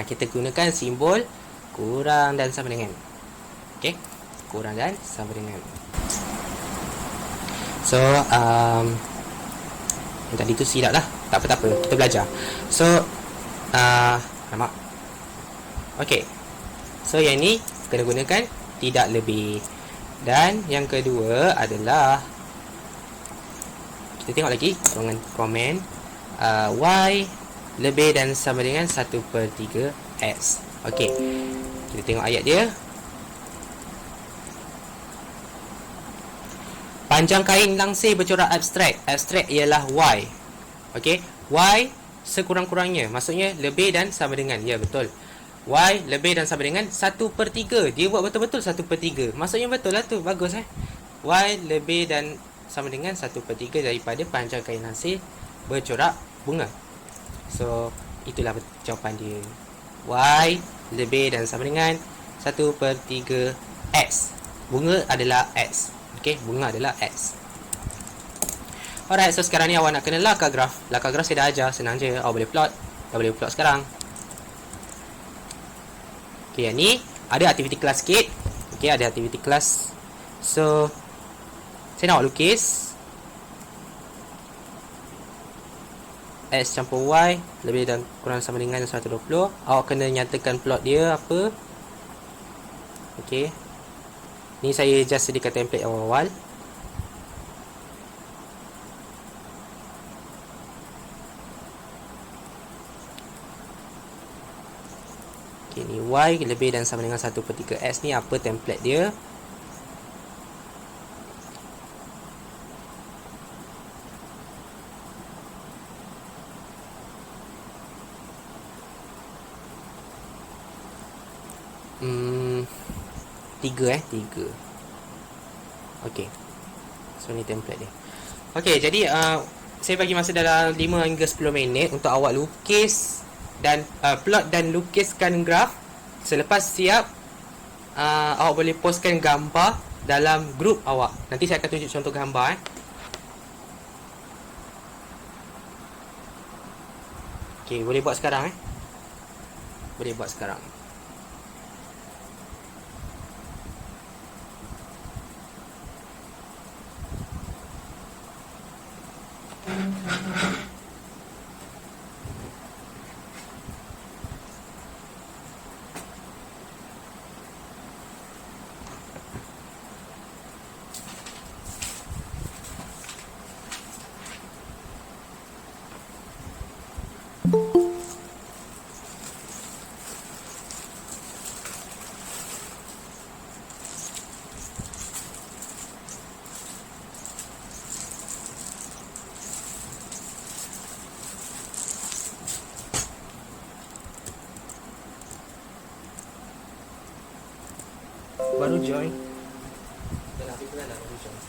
Kita gunakan simbol kurang dan sama dengan. Okey. Kurang dan sama dengan. So, yang tadi tu silap lah. Tak apa. Kita belajar. So, alamak. Okey. So, yang ni kena gunakan tidak lebih. Dan yang kedua adalah, kita tengok lagi ruangan komen. Y lebih dan sama dengan 1/3 X. Okey. Kita tengok ayat dia. Panjang kain langsir bercorak abstrak. Abstrak ialah Y. Okey. Y sekurang-kurangnya. Maksudnya lebih dan sama dengan. Ya, betul. Y lebih dan sama dengan 1/3. Dia buat betul-betul 1/3. Maksudnya betul lah tu. Bagus Y lebih dan sama dengan 1/3 daripada panjang kain langsir bercorak bunga. So, itulah jawapan dia. Y lebih dan sama dengan 1/3 X. Bunga adalah X. Okey, bunga adalah X. Alright, so sekarang ni awak nak kena lakar graf. Lakar graf saya dah ajar, senang je. Awak boleh plot. Dah boleh plot sekarang. Okey, yang ni ada aktiviti kelas sikit. Okey, ada aktiviti kelas. So, saya nak awak lukis X campur Y lebih dan kurang sama dengan 120. Awak kena nyatakan plot dia apa. Okey. Ni saya just sediakan template awal-awal. Okey, ni Y lebih dan sama dengan 1/3 X ni apa template dia. Tiga. Okey. So ni template dia. Okey, jadi saya bagi masa dalam 5 hingga 10 minit untuk awak lukis dan plot dan lukiskan graf. Selepas siap, awak boleh postkan gambar dalam grup awak. Nanti saya akan tunjuk contoh gambar. Okey, boleh buat sekarang Boleh buat sekarang. Baru join. Kenapa pula nak baru join?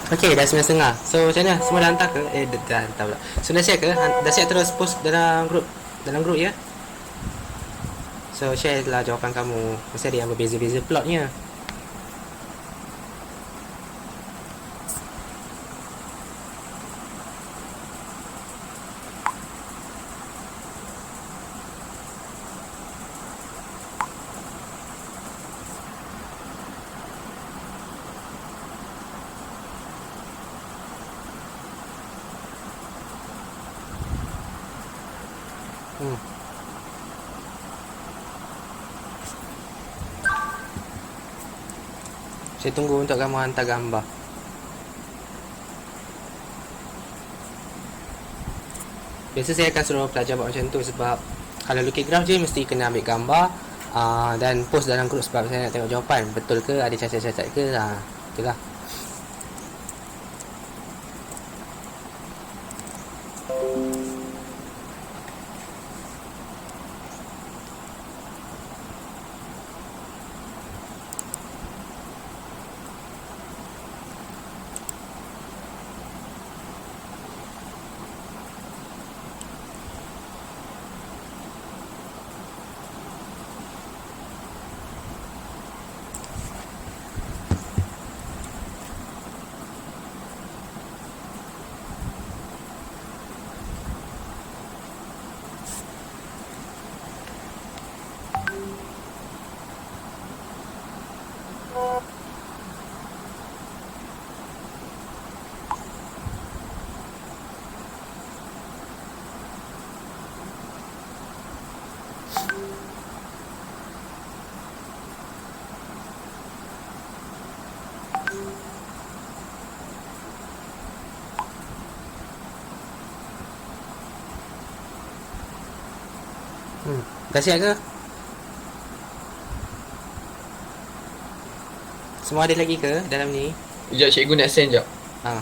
Okay, dah 9.30. So macam mana? Semua dah hantar ke? Dah hantar pula. So dah siap ke? Dah siap terus post dalam grup ya? So share lah jawapan kamu. Mesti ada yang berbeza-beza plotnya. Saya tunggu untuk kamu hantar gambar. Biasa saya akan suruh pelajar buat macam tu sebab kalau lukis graf je mesti kena ambil gambar dan post dalam grup sebab saya nak tengok jawapan. Betul ke? Ada cacat-cacat ke? Itulah. Dah siap ke? Semua ada lagi ke dalam ni? Sekejap, cikgu nak send sekejap. Ha.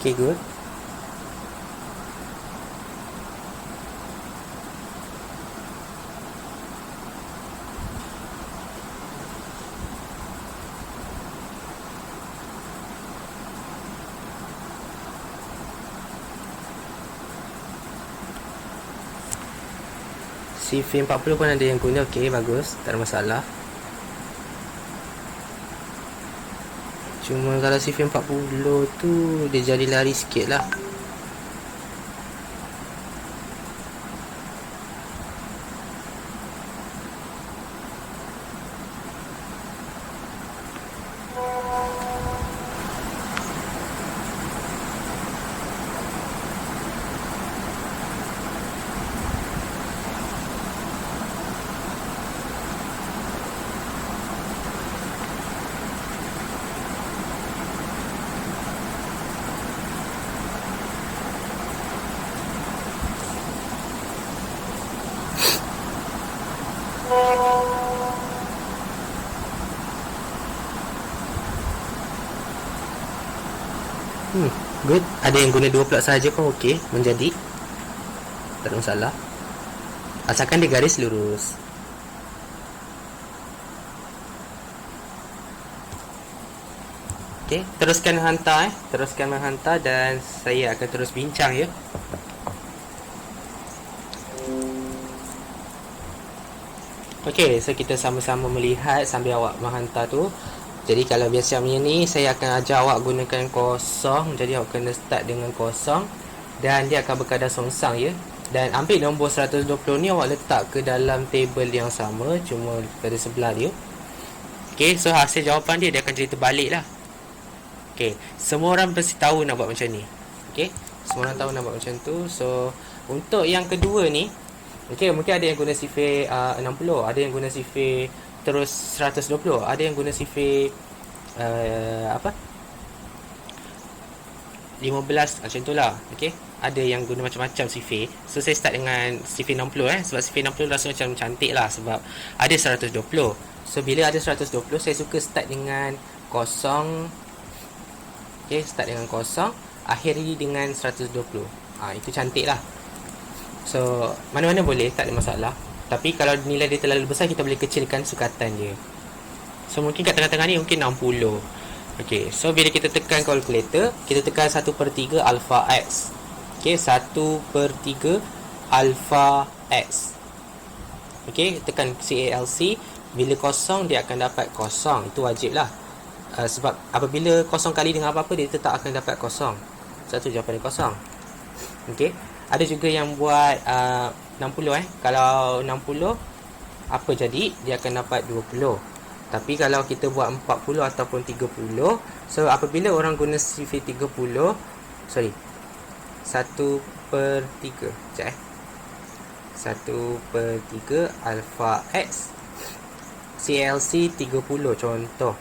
Okay, good. CV40 pun ada yang guna. Okay, bagus, tak ada masalah. Cuma kalau CV40 tu dia jadi lari sikit lah. Good. Ada yang guna 2 plot saja pun okey, menjadi. Tak ada masalah. Asalkan dia garis lurus. Okey, teruskan hantar Teruskan menghantar dan saya akan terus bincang ya. Okey, so kita sama-sama melihat sambil awak menghantar tu. Jadi kalau biasa punya ni, saya akan ajar awak gunakan kosong. Jadi awak kena start dengan kosong dan dia akan berkadar songsang ya. Dan ambil nombor 120 ni awak letak ke dalam table yang sama, cuma pada sebelah dia. Okey, so hasil jawapan dia akan jadi terbalik lah. Okey, semua orang mesti tahu nak buat macam ni. Okey, semua orang tahu nak buat macam tu. So untuk yang kedua ni, okey, mungkin ada yang guna sifar 60, ada yang guna sifar terus 120. Ada yang guna sifir 15 macam tu lah. Okay, ada yang guna macam-macam sifir. So saya start dengan sifir 60 sebab sifir 60 rasa macam cantik lah sebab ada 120. So bila ada 120, saya suka start dengan kosong. Okay, start dengan kosong, akhiri dengan 120. Itu cantik lah. So mana-mana boleh, tak ada masalah. Tapi kalau nilai dia terlalu besar, kita boleh kecilkan sukatan dia. So mungkin kat tengah-tengah ni mungkin 60. Okay, so bila kita tekan calculator, kita tekan 1/3 alpha x. Okay, 1/3 alpha x. Okay, tekan CALC. Bila kosong, dia akan dapat kosong. Itu wajib lah. Sebab apabila kosong kali dengan apa-apa, dia tetap akan dapat kosong. Satu jawapan dia kosong. Okay, ada juga yang buat 60 Kalau 60, apa jadi? Dia akan dapat 20. Tapi kalau kita buat 40 ataupun 30, so apabila orang guna sifir 30, 1/3. Sekejap 1/3 alpha x. CLC 30 contoh.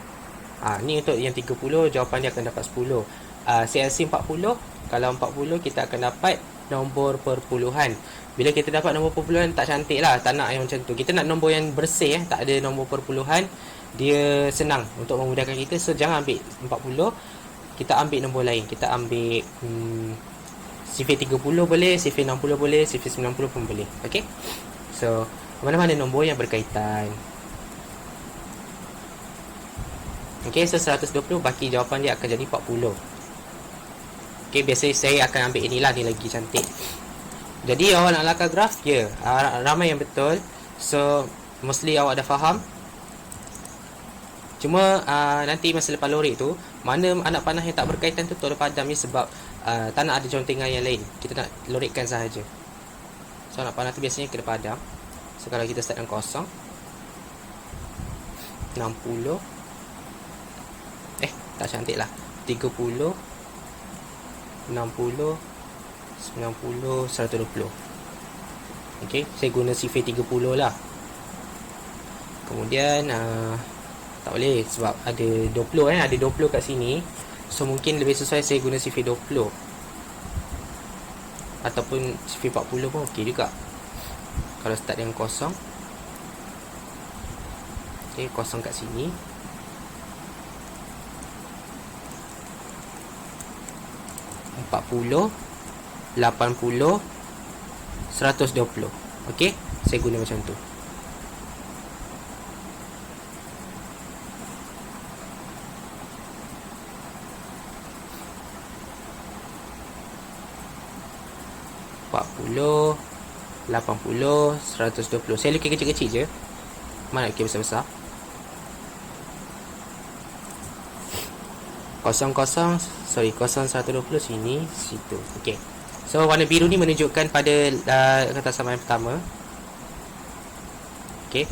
Ni untuk yang 30, jawapan dia akan dapat 10. CLC 40, kalau 40 kita akan dapat nombor perpuluhan. Bila kita dapat nombor perpuluhan, tak cantik lah, tak nak yang macam tu. Kita nak nombor yang bersih, tak ada nombor perpuluhan. Dia senang untuk memudahkan kita. So jangan ambil 40, kita ambil nombor lain. Kita ambil sifir 30 boleh, sifir 60 boleh, sifir 90 pun boleh. Okay, so mana-mana nombor yang berkaitan. Okay, so 120 baki jawapan dia akan jadi 40. Okay, biasanya saya akan ambil inilah, ni lagi cantik. Jadi awak nak lakar graf? Ya, ramai yang betul. So mostly awak dah faham. Cuma nanti masa lepas lorik tu, mana anak panah yang tak berkaitan tu tolong padam ni, sebab tak nak ada jontingan yang lain. Kita nak lorikkan sahaja. So anak panah tu biasanya kena padam. So kalau kita start dengan kosong, 60, tak cantik lah, 30, 60, 90, 120. Okay, saya guna sifir 30 lah. Kemudian tak boleh sebab ada 20 ada 20 kat sini. So mungkin lebih sesuai saya guna sifir 20 ataupun sifir 40 pun okey juga. Kalau start dengan kosong, okay, kosong kat sini, 40, 80, 120. Okey, saya guna macam tu. (40, 80, 120). Saya lukis kecil-kecil je. Mana lukis besar-besar? 120 sini, situ. Okey. So warna biru ni menunjukkan pada kata sama yang pertama. Okey.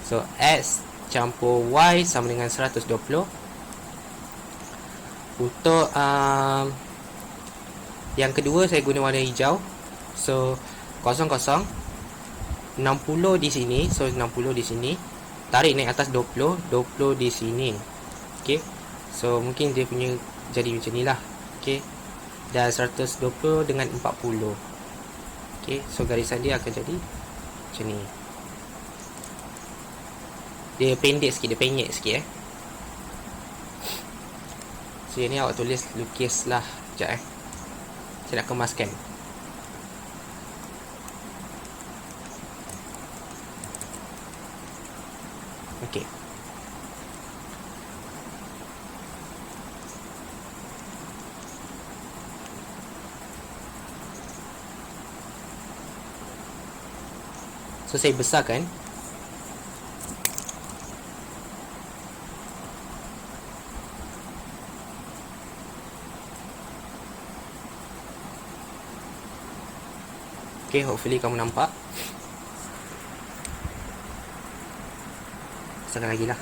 So X campur Y sama dengan 120. Untuk yang kedua saya guna warna hijau. So 00, 60 di sini. So 60 di sini. Tarik naik atas 20, 20 di sini. Okey. So mungkin dia punya jadi macam ni lah. Okay, dan 120 dengan 40. Okay, so garisan dia akan jadi macam ni. Dia pendek sikit, dia penyek sikit So ni awak tulis, lukis lah. Sekejap saya nak kemaskan. Okay, so saya besarkan. Okay, hopefully kamu nampak. Besarkan lagi lah.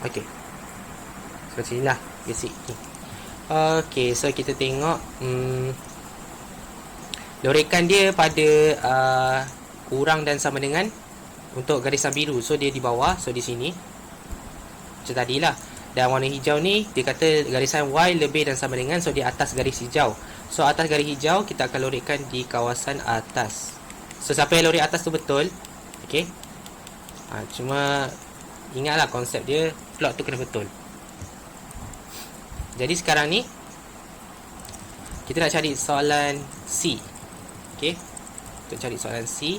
Okay. Kat sini lah basic ni. Okay, so kita tengok lorekan dia pada kurang dan sama dengan untuk garisan biru. So dia di bawah, so di sini macam tadilah. Dan warna hijau ni dia kata garisan Y lebih dan sama dengan, so di atas garis hijau. So atas garis hijau kita akan lorekkan di kawasan atas. So siapa yang lorek atas tu betul. Okay, cuma ingatlah konsep dia, plot tu kena betul. Jadi sekarang ni kita nak cari soalan C. Okay, untuk cari soalan C,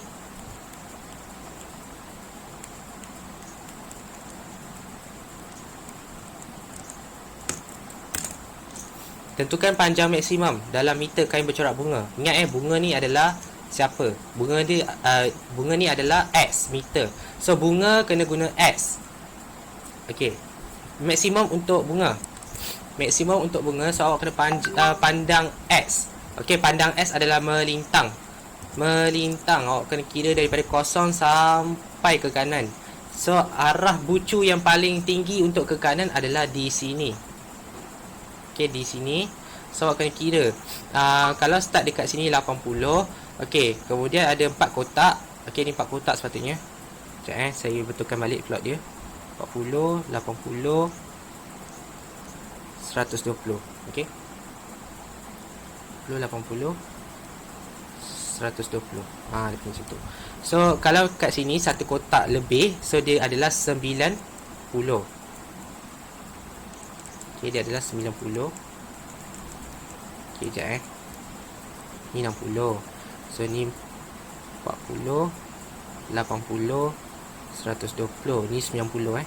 tentukan panjang maksimum dalam meter kain bercorak bunga. Ingat bunga ni adalah siapa? Bunga ni adalah X meter. So bunga kena guna X. Okey. Maksimum untuk bunga. Maksimum untuk bunga, so awak kena pandang X. Okey, pandang X adalah melintang. Melintang, awak kena kira daripada kosong sampai ke kanan. So arah bucu yang paling tinggi untuk ke kanan adalah di sini. Okey, di sini. So awak kena kira. Kalau start dekat sini 80. Okey, kemudian ada 4 kotak. Okey, ni 4 kotak sepatutnya. Sekejap saya betulkan balik plot dia. 40, 80, 120. Okey. 80, 120. Dia macam tu. So kalau kat sini satu kotak lebih, so dia adalah 90. Okey, dia adalah 90. Okey, sekejap ni 60. So ni 40, 80, 120. Ni 90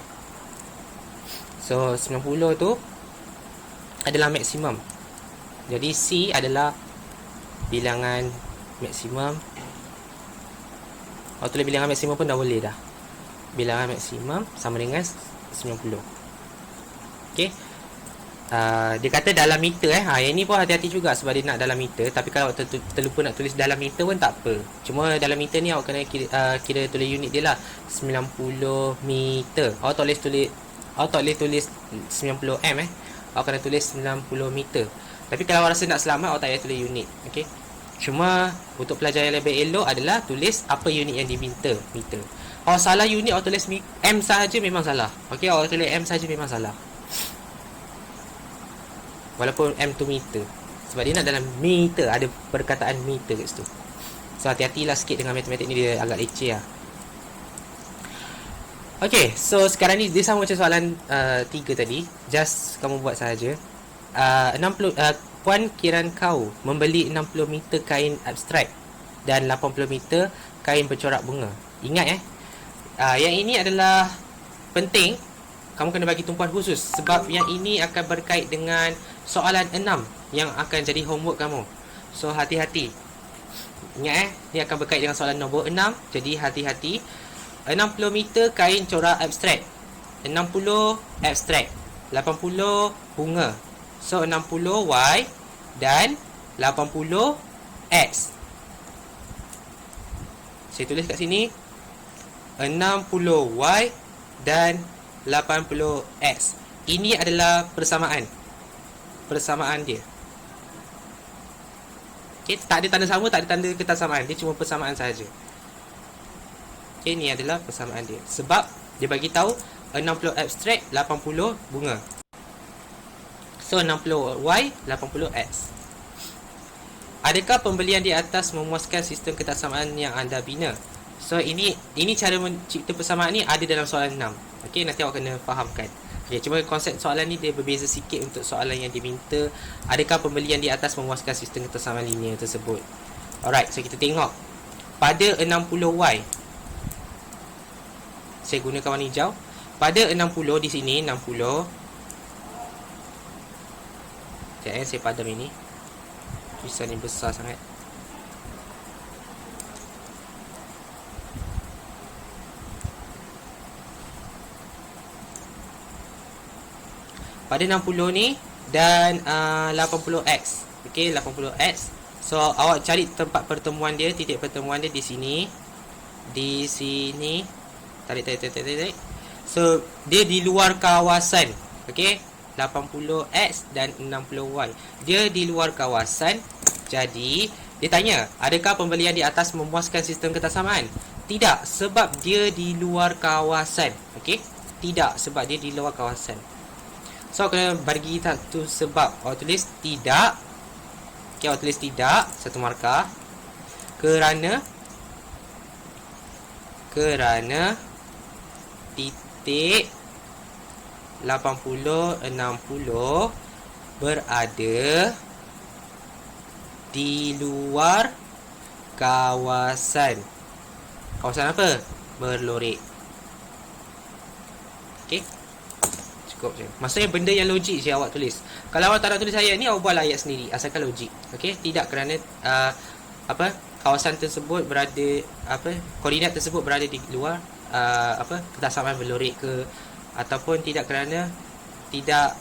So 90 tu adalah maksimum. Jadi C adalah bilangan maksimum. Tulis bilangan maksimum pun dah boleh dah. Bilangan maksimum sama dengan 90. Okey. Dia kata dalam meter yang ni pun hati-hati juga sebab dia nak dalam meter. Tapi kalau terlupa nak tulis dalam meter pun tak apa. Cuma dalam meter ni awak kena kira tulis unit dia lah, 90 meter. Awak tak boleh tulis 90 m awak kena tulis 90 meter. Tapi kalau awak rasa nak selamat, awak tak payah tulis unit. Okey. Cuma untuk pelajar yang lebih elok adalah tulis apa unit yang diminta, meter. Awak salah unit, awak tulis m sahaja memang salah. Okey, awak tulis m sahaja memang salah. Walaupun m tu meter, sebab dia nak dalam meter, ada perkataan meter kat situ. So hati-hatilah sikit dengan matematik ni, dia agak leceh lah. Okay, so sekarang ni dia sama macam soalan 3 tadi. Just kamu buat sahaja. 60 Puan Kiran kau membeli 60 meter kain abstrak dan 80 meter kain bercorak bunga. Ingat yang ini adalah penting. Kamu kena bagi tumpuan khusus sebab yang ini akan berkait dengan soalan 6 yang akan jadi homework kamu. So hati-hati. Ingat dia akan berkait dengan soalan nombor 6. Jadi hati-hati. 60 meter kain corak abstrak, 60 abstrak, 80 bunga. So 60 Y dan 80 X. Saya tulis kat sini 60 Y dan 80 X. Ini adalah persamaan. Persamaan dia. Okay, tak ada tanda sama, tak ada tanda kesamaan. Dia cuma persamaan sahaja. Okay, ni adalah persamaan dia. Sebab dia bagi tahu 60 abstrak, 80 bunga. So 60 Y, 80 X. Adakah pembelian di atas memuaskan sistem ketaksamaan yang anda bina? So ini cara mencipta persamaan ni ada dalam soalan 6. Okey, nanti awak kena fahamkan. Okey, cuma konsep soalan ni dia berbeza sikit untuk soalan yang diminta. Adakah pembelian di atas memuaskan sistem ketaksamaan linear tersebut? Alright, so kita tengok. Pada 60 Y, saya gunakan warna hijau. Pada 60 di sini 60. Sekejap saya padam ini. Tulisan ni besar sangat. Pada 60 ni dan 80X. Okey, 80X. So awak cari tempat pertemuan dia, titik pertemuan dia di sini. Di sini. Tarik. So dia di luar kawasan. Okey, 80X dan 60Y. Dia di luar kawasan. Jadi dia tanya, adakah pembelian di atas memuaskan sistem ketaksamaan? Tidak, sebab dia di luar kawasan. Okey? Tidak, sebab dia di luar kawasan. So kena bagi satu sebab. Awak tulis tidak. Okey, awak tulis tidak, satu markah. Kerana titik 80 60 berada di luar kawasan. Kawasan apa? Berlorek. Okey. Cukup je. Maksudnya benda yang logik je awak tulis. Kalau awak tak nak tulis ayat ni, awak buat ayat sendiri asalkan logik. Okey, tidak kerana kawasan tersebut berada koordinat tersebut berada di luar ketaksamaan berlorek ke, ataupun tidak kerana titik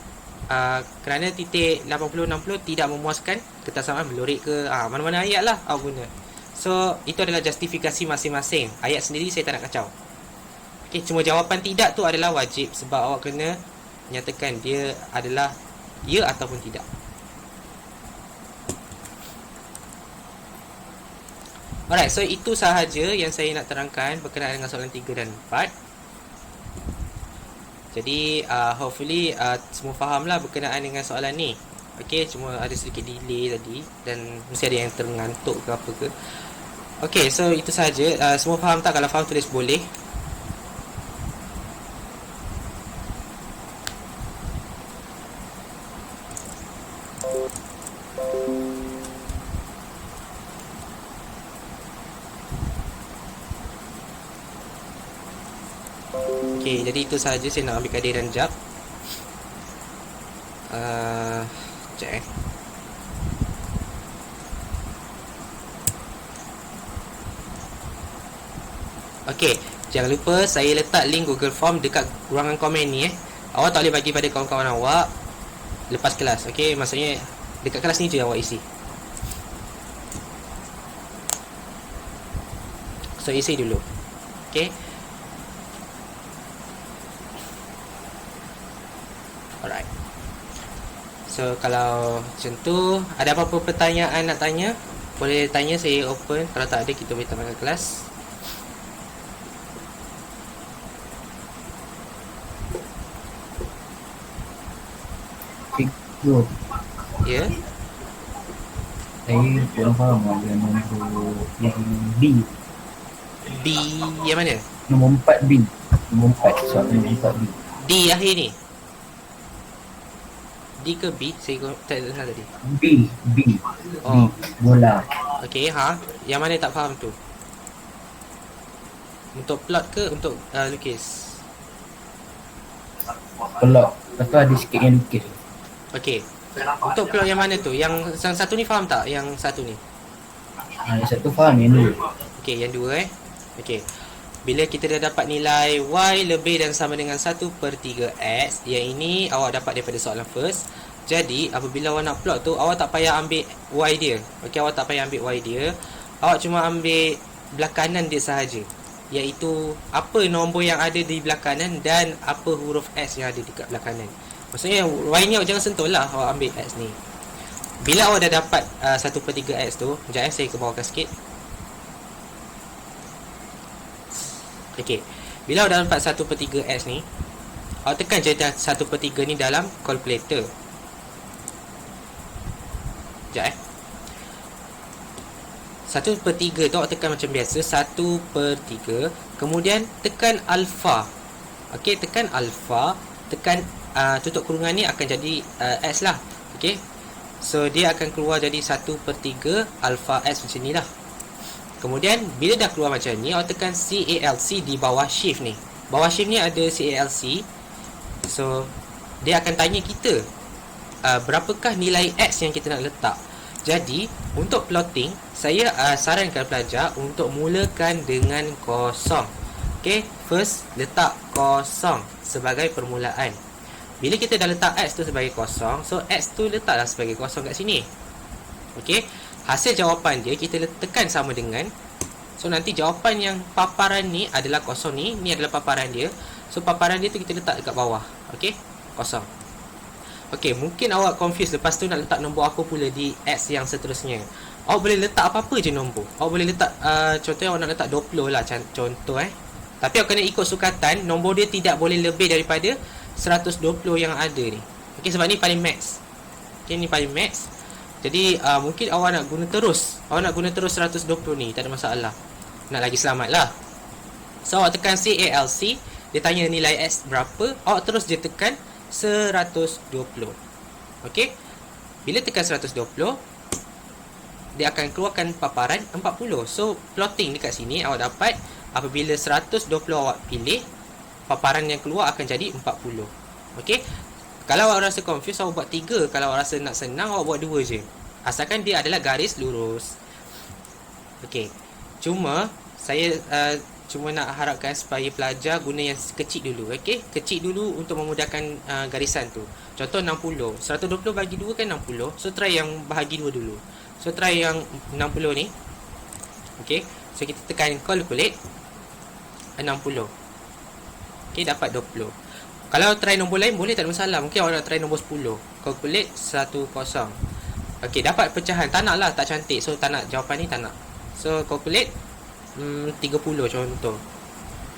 80 60 tidak memuaskan ketaksamaan berlorek ke, mana-mana ayat lah awak guna. So itu adalah justifikasi masing-masing. Ayat sendiri saya tak nak kacau. Okey, cuma jawapan tidak tu adalah wajib sebab awak kena nyatakan dia adalah ya ataupun tidak. Alright, so itu sahaja yang saya nak terangkan berkenaan dengan soalan 3 dan 4. Jadi hopefully semua faham lah berkenaan dengan soalan ni. Okay, cuma ada sedikit delay tadi dan mesti ada yang terngantuk ke apa ke. Okay, so itu sahaja. Semua faham tak? Kalau faham tulis boleh. Okay, jadi itu sahaja saya nak ambil kehadiran jap. Sekejap Okay, jangan lupa saya letak link Google Form dekat ruangan komen ni Awak tak boleh bagi pada kawan-kawan awak lepas kelas. Okay, maksudnya dekat kelas ni je awak isi. So isi dulu. Okay. Alright. So kalau macam tu, ada apa-apa pertanyaan nak tanya, boleh tanya, saya open. Kalau tak ada, kita boleh tamatkan kelas. Cikgu. Ya. Saya kurang faham ada nombor yang B. B yang mana? Nombor 4B. Nombor 4. Soalan nombor 4B. D akhir ni. D ke B? Saya tak dengar tadi. B. Oh. Bola. Okey, Yang mana tak faham tu? Untuk plot ke untuk lukis? Pelok. Lepas tu ada sikit yang lukis. Okey. Untuk plot yang mana tu? Yang satu ni faham tak? Yang satu ni? Yang satu faham, yang dua. Okey, yang dua Okey. Bila kita dah dapat nilai Y lebih dan sama dengan 1/3x, yang ini awak dapat daripada soalan first. Jadi, apabila awak nak plot tu, awak tak payah ambil Y dia. Okey, awak tak payah ambil Y dia. Awak cuma ambil belah kanan dia sahaja. Iaitu, apa nombor yang ada di belah kanan dan apa huruf X yang ada dekat belah kanan. Maksudnya, Y ni awak jangan sentuh lah, awak ambil X ni. Bila awak dah dapat 1/3x tu, sekejap saya ke bawahkan sikit. Okey. Bila awak dah dapat 1/3x ni, awak tekan je 1/3 ni dalam calculator. Sekejap 1/3 tu awak tekan macam biasa, 1/3. Kemudian tekan alpha. Okey, tekan alpha, tekan tutup kurungan ni akan jadi x lah. Okey. So dia akan keluar jadi 1/3 alpha x macam ni lah. Kemudian bila dah keluar macam ni, awak tekan CALC di bawah shift ni. Bawah shift ni ada CALC. So dia akan tanya kita berapakah nilai X yang kita nak letak. Jadi untuk plotting, saya sarankan pelajar untuk mulakan dengan kosong. Okay, first letak kosong sebagai permulaan. Bila kita dah letak X tu sebagai kosong, so X tu letaklah sebagai kosong kat sini. Okay, hasil jawapan dia kita tekan sama dengan, so nanti jawapan yang paparan ni adalah kosong ni adalah paparan dia. So paparan dia tu kita letak dekat bawah. Okey, kosong. Okey, mungkin awak confused lepas tu nak letak nombor apa pula di X yang seterusnya. Awak boleh letak apa-apa je nombor. Awak boleh letak contohnya awak nak letak 20 lah contoh Tapi awak kena ikut sukatan, nombor dia tidak boleh lebih daripada 120 yang ada ni. Okey, sebab ni paling max. Okey, ni paling max. Jadi mungkin awak nak guna terus. Awak nak guna terus 120 ni, tak ada masalah. Nak lagi selamat lah. So awak tekan CALC, dia tanya nilai X berapa, awak terus je tekan 120. Okey. Bila tekan 120, dia akan keluarkan paparan 40. So plotting dekat sini awak dapat apabila 120 awak pilih, paparan yang keluar akan jadi 40. Okey. Kalau awak rasa confused, awak buat 3. Kalau awak rasa nak senang, awak buat 2 je. Asalkan dia adalah garis lurus. Okey. Cuma saya cuma nak harapkan supaya pelajar guna yang kecil dulu. Okey. Kecil dulu untuk memudahkan garisan tu. Contoh 60. 120 bagi 2 kan 60. So try yang bahagi 2 dulu. So try yang 60 ni. Okey. So kita tekan calculate 60. Okey, dapat 20. Kalau try nombor lain boleh, tak ada masalah. Mungkin awak nak try nombor 10. Calculate 10. Okey, dapat pecahan. Tak nak lah, tak cantik. So tak nak jawapan ni, tak nak. So calculate 30 contoh.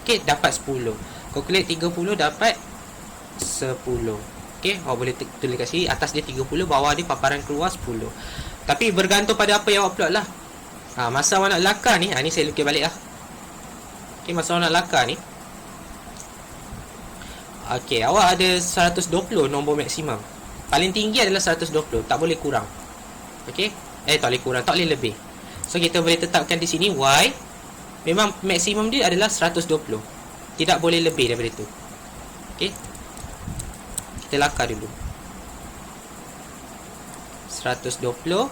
Okey, dapat 10. Calculate 30 dapat 10. Okey, awak boleh tulis kat sini. Atas dia 30, bawah dia paparan keluar 10. Tapi bergantung pada apa yang awak plot lah. Masa awak nak lakar ni, ni saya lukis balik lah. Okey, masa awak nak lakar ni, okey, awak ada 120 nombor maksimum. Paling tinggi adalah 120, tak boleh kurang. Okey, tak boleh kurang, tak boleh lebih. So kita boleh tetapkan di sini Y memang maksimum dia adalah 120. Tidak boleh lebih daripada itu. Okey. Kita lakar dulu. 120.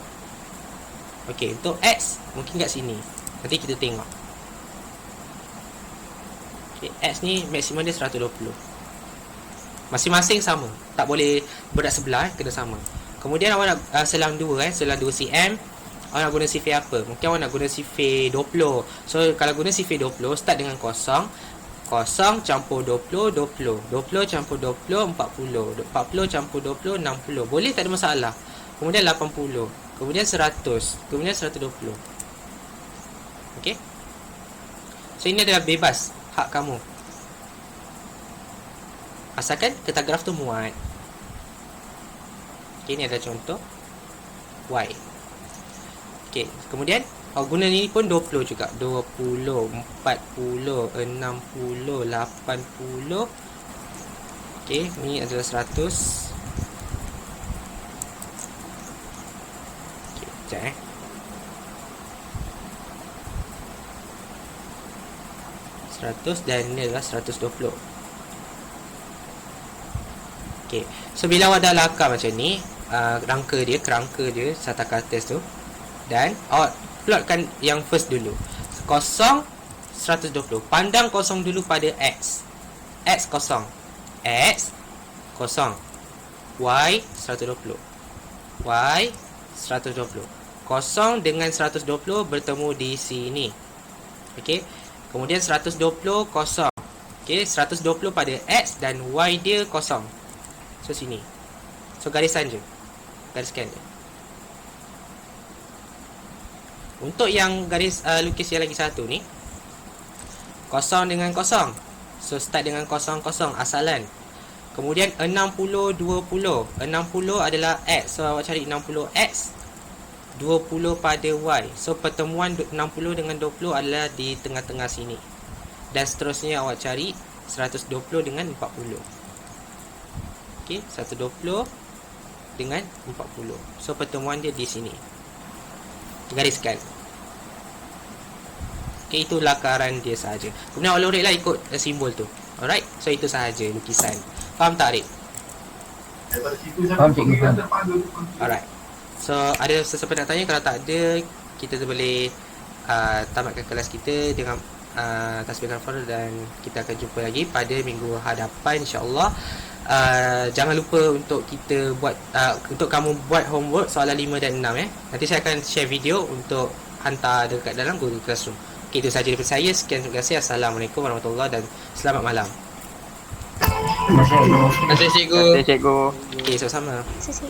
Okey, untuk X mungkin kat sini. Nanti kita tengok. Okey, X ni maksimum dia 120. Masing-masing sama. Tak boleh berat sebelah, kena sama. Kemudian awak nak selang 2 selang 2 cm. Awak nak guna sifir apa? Mungkin awak nak guna sifir 20. So kalau guna sifir 20, start dengan kosong. Kosong campur 20, 20. 20 campur 20, 40. 40 campur 20, 60. Boleh, tak ada masalah. Kemudian 80. Kemudian 100. Kemudian 120. Okey. So ini adalah bebas hak kamu. Asalkan kertas graf tu muat. Okay, ini adalah contoh Y. Okay, kemudian awak guna ni pun 20 juga. 20, 40, 60, 80. Okay, ni adalah 100. Okay, sekejap 100 dan ni adalah 120. Okay. So bila awak dah lakar macam ni, kerangka dia satakan test tu, dan awak plotkan yang first dulu. Kosong 120. Pandang kosong dulu pada X. X kosong. X kosong. Y 120. Y 120. Kosong dengan 120 bertemu di sini. Okey. Kemudian 120 kosong. Okey, 120 pada X dan Y dia kosong. So sini. So garisan je. Gariskan je. Untuk yang garis lukis yang lagi satu ni, kosong dengan kosong. So start dengan kosong kosong asalan. Kemudian 60 20. 60 adalah X. So awak cari 60X. 20 pada Y. So pertemuan 60 dengan 20 adalah di tengah-tengah sini. Dan seterusnya awak cari 120 dengan 40. Okey, 120 dengan 40. So pertemuan dia di sini. Gariskan. Okey, itu lakaran dia sahaja. Kemudian awak loreklah ikut simbol tu. Alright. So itu sahaja lukisan. Faham tak, Arif? Faham, cikgu, faham. Alright. So ada sesiapa nak tanya? Kalau tak ada, kita boleh tamatkan kelas kita dengan tasbih al-fardhu, dan kita akan jumpa lagi pada minggu hadapan insya-Allah. Jangan lupa untuk kita buat untuk kamu buat homework soalan 5 dan 6 Nanti saya akan share video untuk hantar dekat dalam Google Classroom. Okey, itu sahaja daripada saya. Sekian, terima kasih. Assalamualaikum warahmatullahi dan selamat malam. Terima kasih. Terima kasih cikgu. Terima kasih cikgu. Okey, sama-sama. Terima kasih.